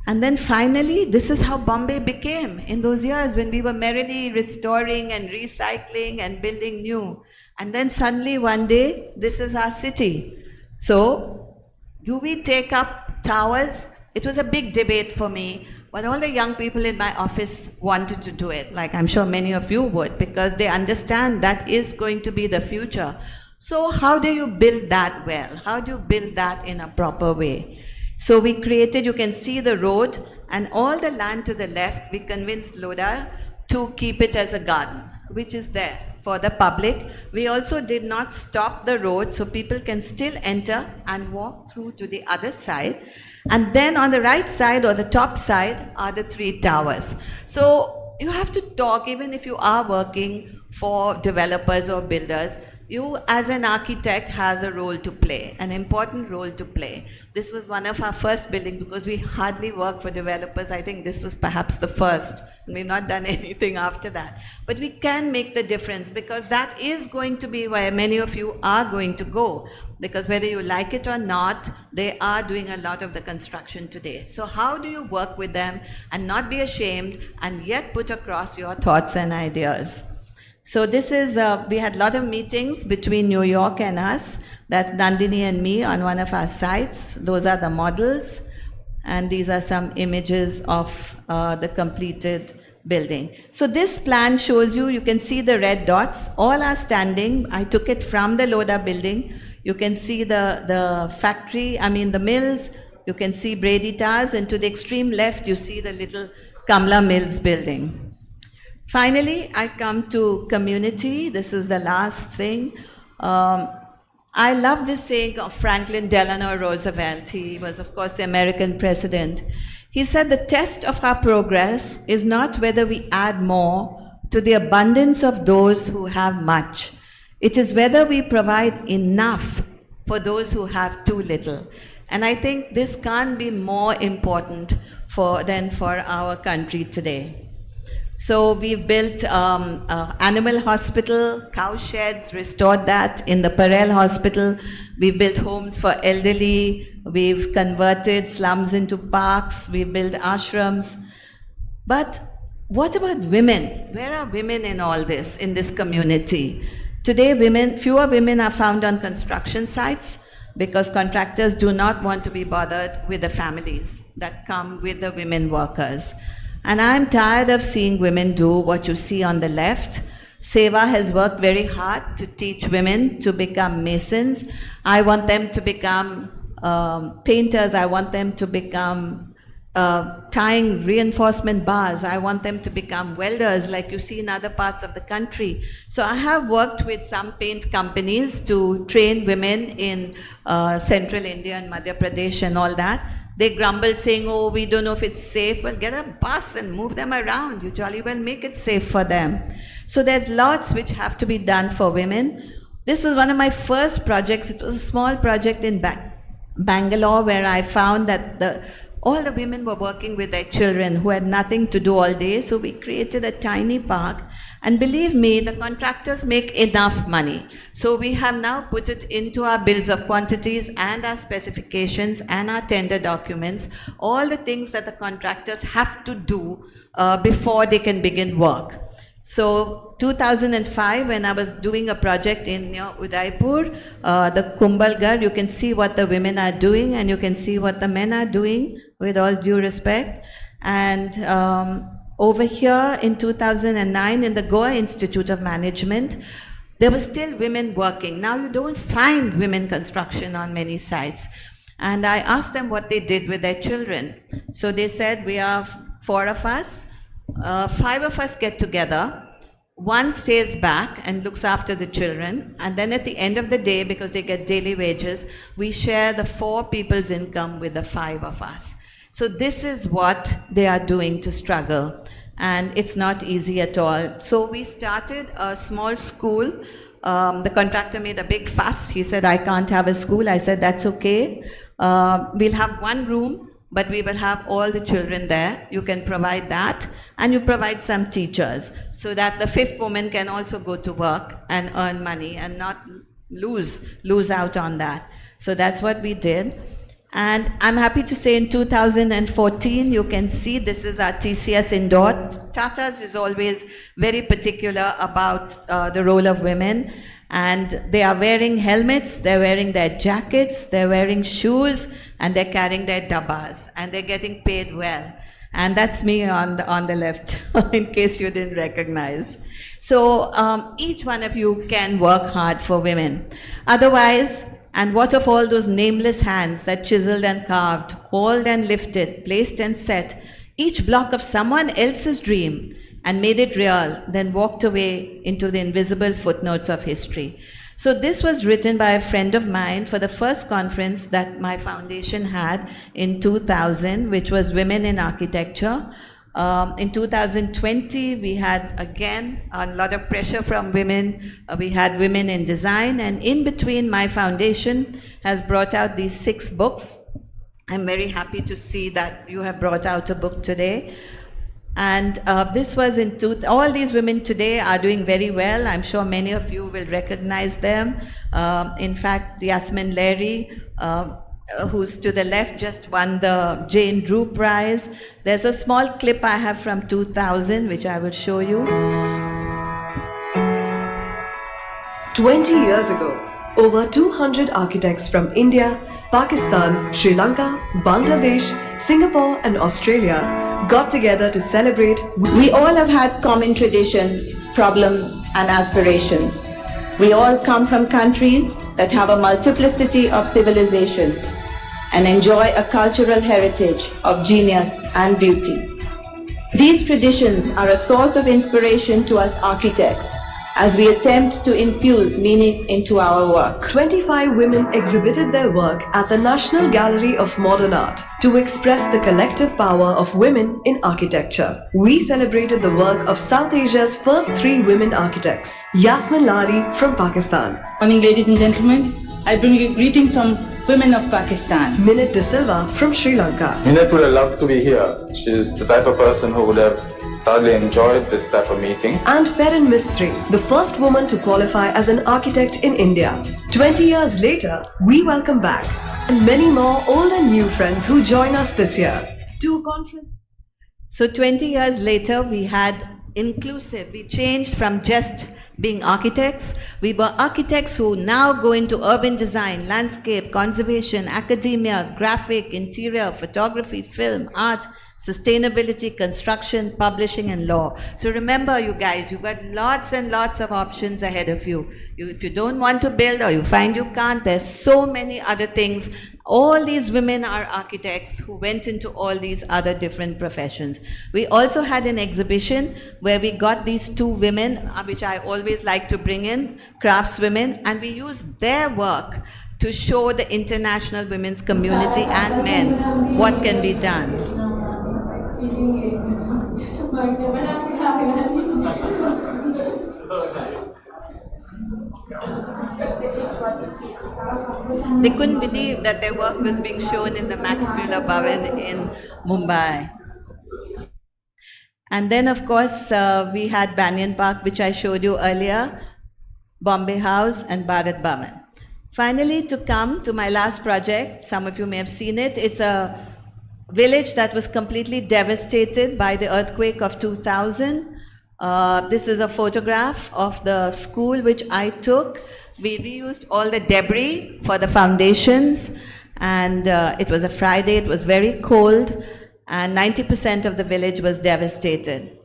J: And then finally, this is how Bombay became in those years when we were merrily restoring and recycling and building new. And then suddenly one day, this is our city. So, do we take up towers? It was a big debate for me, but all the young people in my office wanted to do it, like I'm sure many of you would, because they understand that is going to be the future. So how do you build that well? How do you build that in a proper way? So we created, you can see the road, and all the land to the left, we convinced Lodha to keep it as a garden, which is there for the public. We also did not stop the road, so people can still enter and walk through to the other side. And then on the right side or the top side are the 3 towers. So you have to talk, even if you are working for developers or builders, you as an architect has a role to play, an important role to play. This was one of our first buildings because we hardly work for developers. I think this was perhaps the first, and we've not done anything after that. But we can make the difference because that is going to be where many of you are going to go, because whether you like it or not, they are doing a lot of the construction today. So how do you work with them and not be ashamed and yet put across your thoughts and ideas? So this is, we had a lot of meetings between New York and us. That's Nandini and me on one of our sites. Those are the models. And these are some images of the completed building. So this plan shows you, you can see the red dots. All are standing. I took it from the Lodha building. You can see the factory, the mills. You can see Brady Towers. And to the extreme left, you see the little Kamla Mills building. Finally, I come to community. This is the last thing. I love this saying of Franklin Delano Roosevelt. He was, of course, the American president. He said, the test of our progress is not whether we add more to the abundance of those who have much. It is whether we provide enough for those who have too little. And I think this can't be more important than for our country today. So we've built animal hospital, cow sheds, restored that in the Parel hospital. We've built homes for elderly. We've converted slums into parks. We've built ashrams. But what about women? Where are women in all this, in this community? Today, fewer women are found on construction sites because contractors do not want to be bothered with the families that come with the women workers. And I'm tired of seeing women do what you see on the left. Seva has worked very hard to teach women to become masons. I want them to become painters. I want them to become tying reinforcement bars. I want them to become welders like you see in other parts of the country. So I have worked with some paint companies to train women in central India and Madhya Pradesh and all that. They grumble saying, oh, we don't know if it's safe. Well, get a bus and move them around. You jolly well make it safe for them. So there's lots which have to be done for women. This was one of my first projects. It was a small project in Bangalore where I found that all the women were working with their children who had nothing to do all day. So we created a tiny park. And believe me, the contractors make enough money. So we have now put it into our bills of quantities and our specifications and our tender documents, all the things that the contractors have to do before they can begin work. So 2005, when I was doing a project in Udaipur, the Kumbhalgarh, you can see what the women are doing and you can see what the men are doing, with all due respect. And over here in 2009 in the Goa Institute of Management, there were still women working. Now you don't find women construction on many sites. And I asked them what they did with their children. So they said, we are 4 of us, 5 of us get together, 1 stays back and looks after the children, and then at the end of the day, because they get daily wages, we share the 4 people's income with the 5 of us. So this is what they are doing to struggle, and it's not easy at all. So we started a small school. The contractor made a big fuss. He said, I can't have a school. I said, that's okay. We'll have 1 room, but we will have all the children there. You can provide that, and you provide some teachers so that the 5th woman can also go to work and earn money and not lose out on that. So that's what we did. And I'm happy to say in 2014, you can see this is our TCS indoor. Tata's is always very particular about the role of women. And they are wearing helmets, they're wearing their jackets, they're wearing shoes, and they're carrying their dabbas. And they're getting paid well. And that's me on the left, in case you didn't recognize. So each one of you can work hard for women. Otherwise, and what of all those nameless hands that chiseled and carved, hauled and lifted, placed and set, each block of someone else's dream and made it real, then walked away into the invisible footnotes of history. So this was written by a friend of mine for the first conference that my foundation had in 2000, which was Women in Architecture. In 2020, we had, again, a lot of pressure from women. We had Women in Design, and in between, my foundation has brought out these 6 books. I'm very happy to see that you have brought out a book today. And this was all these women today are doing very well. I'm sure many of you will recognize them. In fact, Yasmin Larry, who's to the left, just won the Jane Drew Prize. There's a small clip I have from 2000, which I will show you.
K: 20 years ago, over 200 architects from India, Pakistan, Sri Lanka, Bangladesh, Singapore and Australia got together to celebrate.
L: We all have had common traditions, problems and aspirations. We all come from countries that have a multiplicity of civilizations and enjoy a cultural heritage of genius and beauty. These traditions are a source of inspiration to us architects as we attempt to infuse meaning into our work.
K: 25 women exhibited their work at the National Gallery of Modern Art to express the collective power of women in architecture. We celebrated the work of South Asia's first 3 women architects, Yasmin Lari from Pakistan.
L: Good morning, ladies and gentlemen. I bring you greetings from women of Pakistan.
K: Minit De Silva from Sri Lanka.
M: Minit would have loved to be here. She's the type of person who would have thoroughly enjoyed this type of meeting.
K: And Perin Mistry, the first woman to qualify as an architect in India. 20 years later, we welcome back and many more old and new friends who join us this year to a conference.
J: So 20 years later, we had inclusive. We changed from just being architects. We were architects who now go into urban design, landscape, conservation, academia, graphic, interior, photography, film, art, sustainability, construction, publishing, and law. So remember, you guys, you've got lots and lots of options ahead of you. If you don't want to build or you find you can't, there's so many other things. All these women are architects who went into all these other different professions. We also had an exhibition where we got these 2 women, which I always like to bring in, craftswomen, and we used their work to show the international women's community and men what can be done. They couldn't believe that their work was being shown in the Max Muller Bhavan in Mumbai. And then, of course, we had Banyan Park, which I showed you earlier, Bombay House, and Bharat Bhavan. Finally, to come to my last project, some of you may have seen it. It's a village that was completely devastated by the earthquake of 2000. This is a photograph of the school which I took. We reused all the debris for the foundations, and it was a Friday, it was very cold, and 90% of the village was devastated.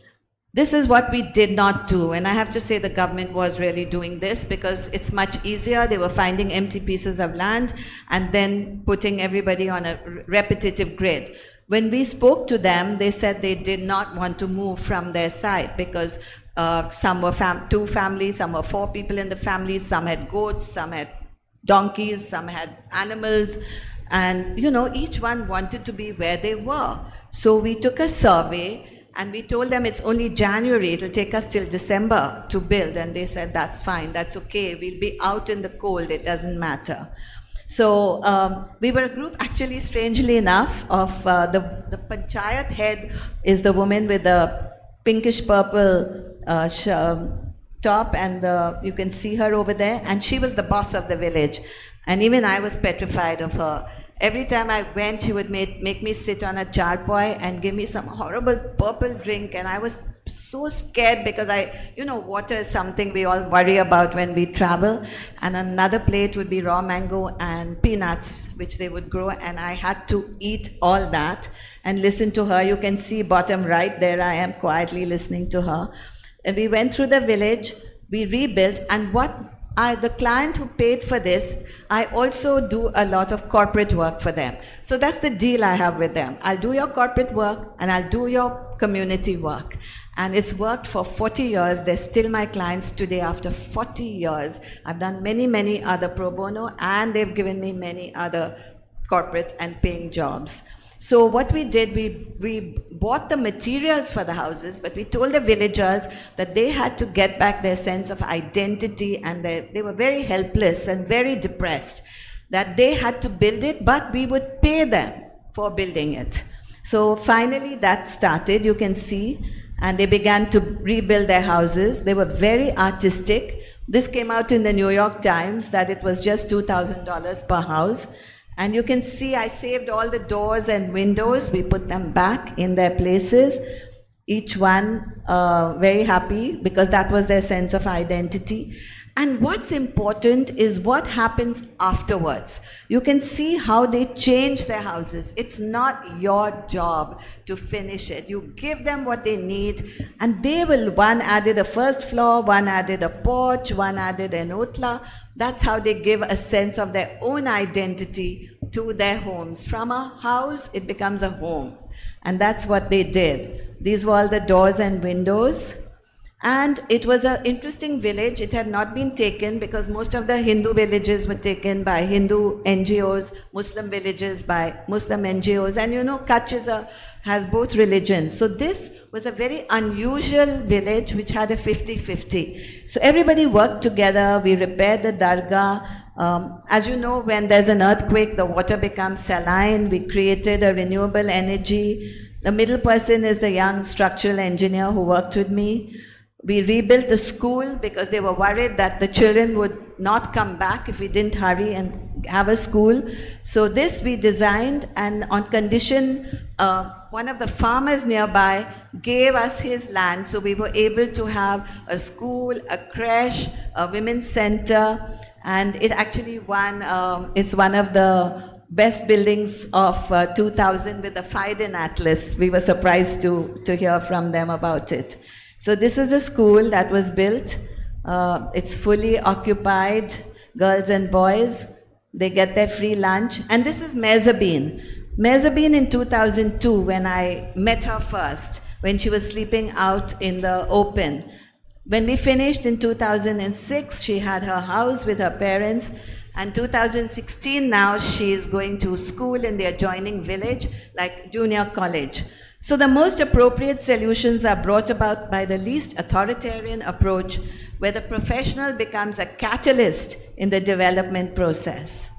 J: This is what we did not do, and I have to say the government was really doing this because it's much easier. They were finding empty pieces of land and then putting everybody on a repetitive grid. When we spoke to them, they said they did not want to move from their site because some were 2 families, some were 4 people in the families, some had goats, some had donkeys, some had animals, and each one wanted to be where they were. So we took a survey and we told them it's only January, it'll take us till December to build, and they said that's fine, that's okay, we'll be out in the cold, it doesn't matter. So we were a group, actually, strangely enough, of the panchayat head is the woman with the pinkish purple top, and you can see her over there, and she was the boss of the village. And even I was petrified of her. Every time I went, she would make me sit on a charpoy and give me some horrible purple drink. And I was so scared because water is something we all worry about when we travel. And another plate would be raw mango and peanuts, which they would grow. And I had to eat all that and listen to her. You can see bottom right there, I am quietly listening to her. And we went through the village, we rebuilt, and the client who paid for this, I also do a lot of corporate work for them. So that's the deal I have with them. I'll do your corporate work and I'll do your community work. And it's worked for 40 years. They're still my clients today after 40 years. I've done many, many other pro bono, and they've given me many other corporate and paying jobs. So what we did, we bought the materials for the houses, but we told the villagers that they had to get back their sense of identity, and they were very helpless and very depressed, that they had to build it, but we would pay them for building it. So finally that started, you can see, and they began to rebuild their houses. They were very artistic. This came out in the New York Times that it was just $2,000 per house. And you can see I saved all the doors and windows. We put them back in their places. Each one very happy because that was their sense of identity. And what's important is what happens afterwards. You can see how they change their houses. It's not your job to finish it. You give them what they need, and they will, one added a first floor, one added a porch, one added an otla. That's how they give a sense of their own identity to their homes. From a house, it becomes a home. And that's what they did. These were all the doors and windows. And it was an interesting village. It had not been taken because most of the Hindu villages were taken by Hindu NGOs, Muslim villages by Muslim NGOs. And Kutch has both religions. So this was a very unusual village which had a 50-50. So everybody worked together. We repaired the dargah. As you know, when there's an earthquake, the water becomes saline. We created a renewable energy. The middle person is the young structural engineer who worked with me. We rebuilt the school because they were worried that the children would not come back if we didn't hurry and have a school. So this we designed, and on condition, one of the farmers nearby gave us his land, so we were able to have a school, a creche, a women's center, and it actually won, it's one of the best buildings of 2000 with the Fiden Atlas. We were surprised to hear from them about it. So this is a school that was built. It's fully occupied, girls and boys. They get their free lunch. And this is Mezzabine. Mezzabine in 2002, when I met her first, when she was sleeping out in the open. When we finished in 2006, she had her house with her parents. And 2016 now, she is going to school in the adjoining village, like junior college. So the most appropriate solutions are brought about by the least authoritarian approach, where the professional becomes a catalyst in the development process.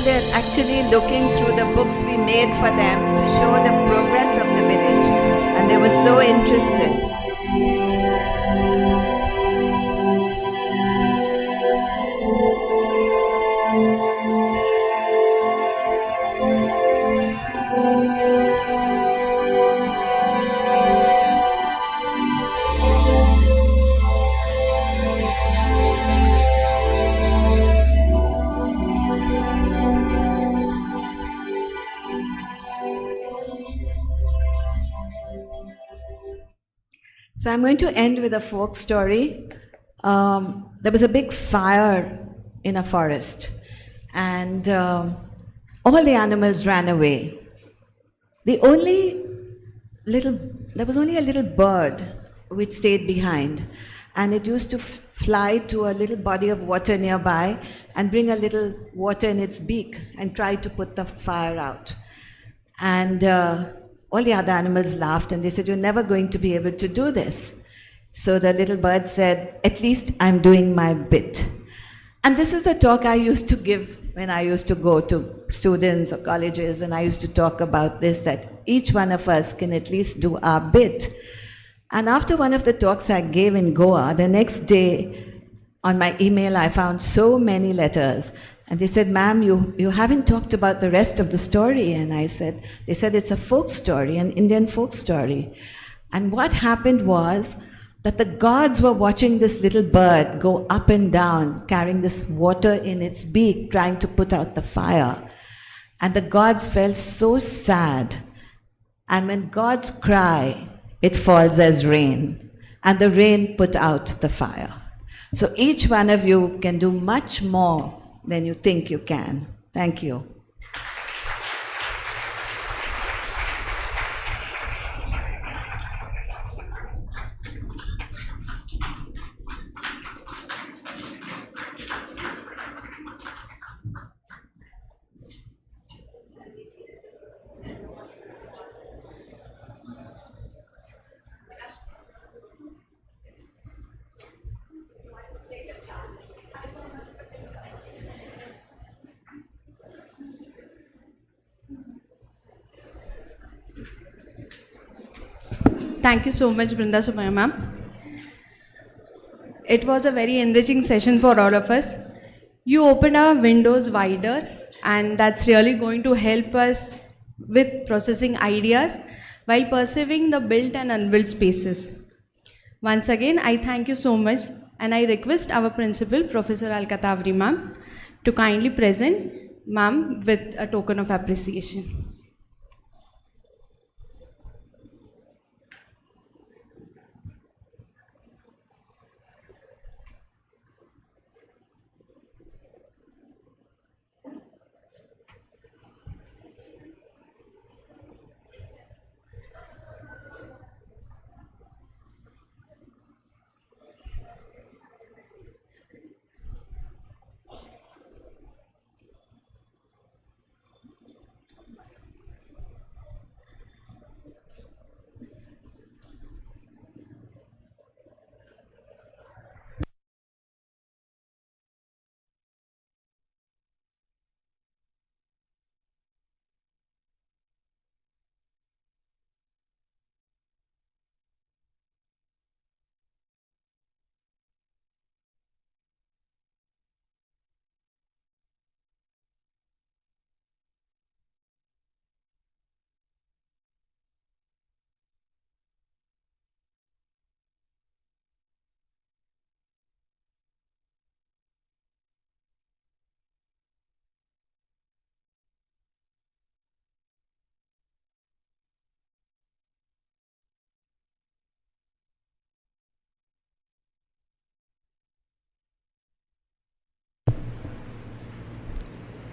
J: they're actually looking through the books we made for them to show the progress of the village. And they were so interested. So I'm going to end with a folk story. There was a big fire in a forest, and all the animals ran away. There was only a little bird which stayed behind, and it used to fly to a little body of water nearby and bring a little water in its beak and try to put the fire out. And all the other animals laughed and they said, "You're never going to be able to do this." So the little bird said, "At least I'm doing my bit." And this is the talk I used to give when I used to go to students or colleges, and I used to talk about this, that each one of us can at least do our bit. And after one of the talks I gave in Goa, the next day on my email I found so many letters. And they said, "Ma'am, you haven't talked about the rest of the story." And they said it's a folk story, an Indian folk story. And what happened was that the gods were watching this little bird go up and down, carrying this water in its beak, trying to put out the fire. And the gods felt so sad. And when gods cry, it falls as rain. And the rain put out the fire. So each one of you can do much more than you think you can. Thank you.
B: Thank you so much, Brinda, Somaya ma'am. It was a very enriching session for all of us. You opened our windows wider, and that's really going to help us with processing ideas while perceiving the built and unbuilt spaces. Once again, I thank you so much, and I request our principal, Professor Al-Katavri ma'am, to kindly present ma'am with a token of appreciation.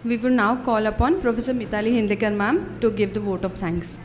B: We will now call upon Professor Mitali Hindekar ma'am to give the vote of thanks.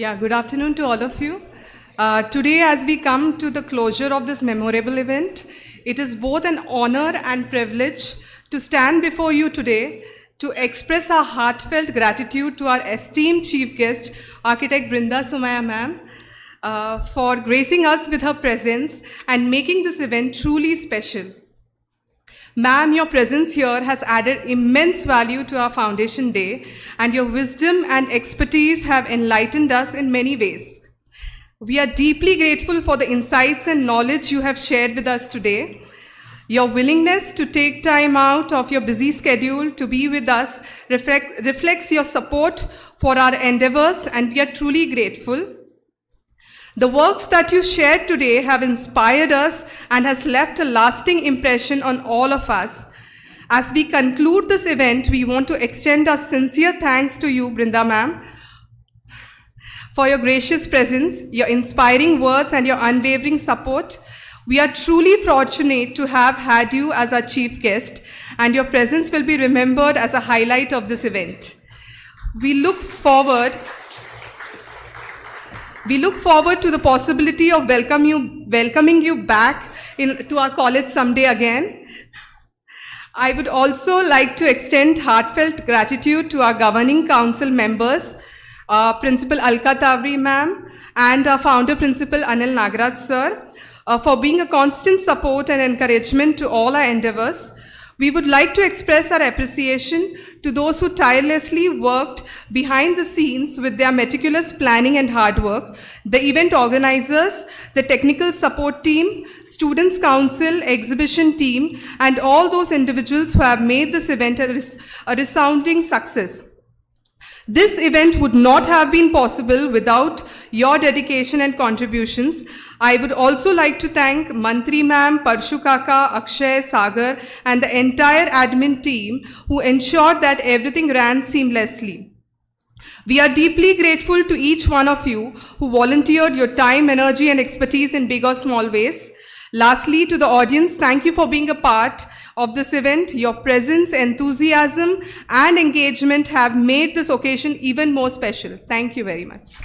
N: Yeah, good afternoon to all of you. Today, as we come to the closure of this memorable event, it is both an honor and privilege to stand before you today to express our heartfelt gratitude to our esteemed chief guest, Architect Brinda Somaya ma'am, for gracing us with her presence and making this event truly special. Ma'am, your presence here has added immense value to our Foundation Day, and your wisdom and expertise have enlightened us in many ways. We are deeply grateful for the insights and knowledge you have shared with us today. Your willingness to take time out of your busy schedule to be with us reflects your support for our endeavors, and we are truly grateful. The works that you shared today have inspired us and has left a lasting impression on all of us. As we conclude this event, we want to extend our sincere thanks to you, Brinda ma'am, for your gracious presence, your inspiring words, and your unwavering support. We are truly fortunate to have had you as our chief guest, and your presence will be remembered as a highlight of this event. We look forward to the possibility of welcoming you back to our college someday again. I would also like to extend heartfelt gratitude to our governing council members, Principal Alka Tavri ma'am and our founder Principal Anil Nagraj sir, for being a constant support and encouragement to all our endeavors. We would like to express our appreciation to those who tirelessly worked behind the scenes with their meticulous planning and hard work, the event organizers, the technical support team, Students' Council, exhibition team, and all those individuals who have made this event a resounding success. This event would not have been possible without your dedication and contributions. I would also like to thank Mantri ma'am, Parshu Kaka, Akshay, Sagar, and the entire admin team who ensured that everything ran seamlessly. We are deeply grateful to each one of you who volunteered your time, energy, and expertise in big or small ways. Lastly, to the audience, thank you for being a part of this event. Your presence, enthusiasm, and engagement have made this occasion even more special. Thank you very much.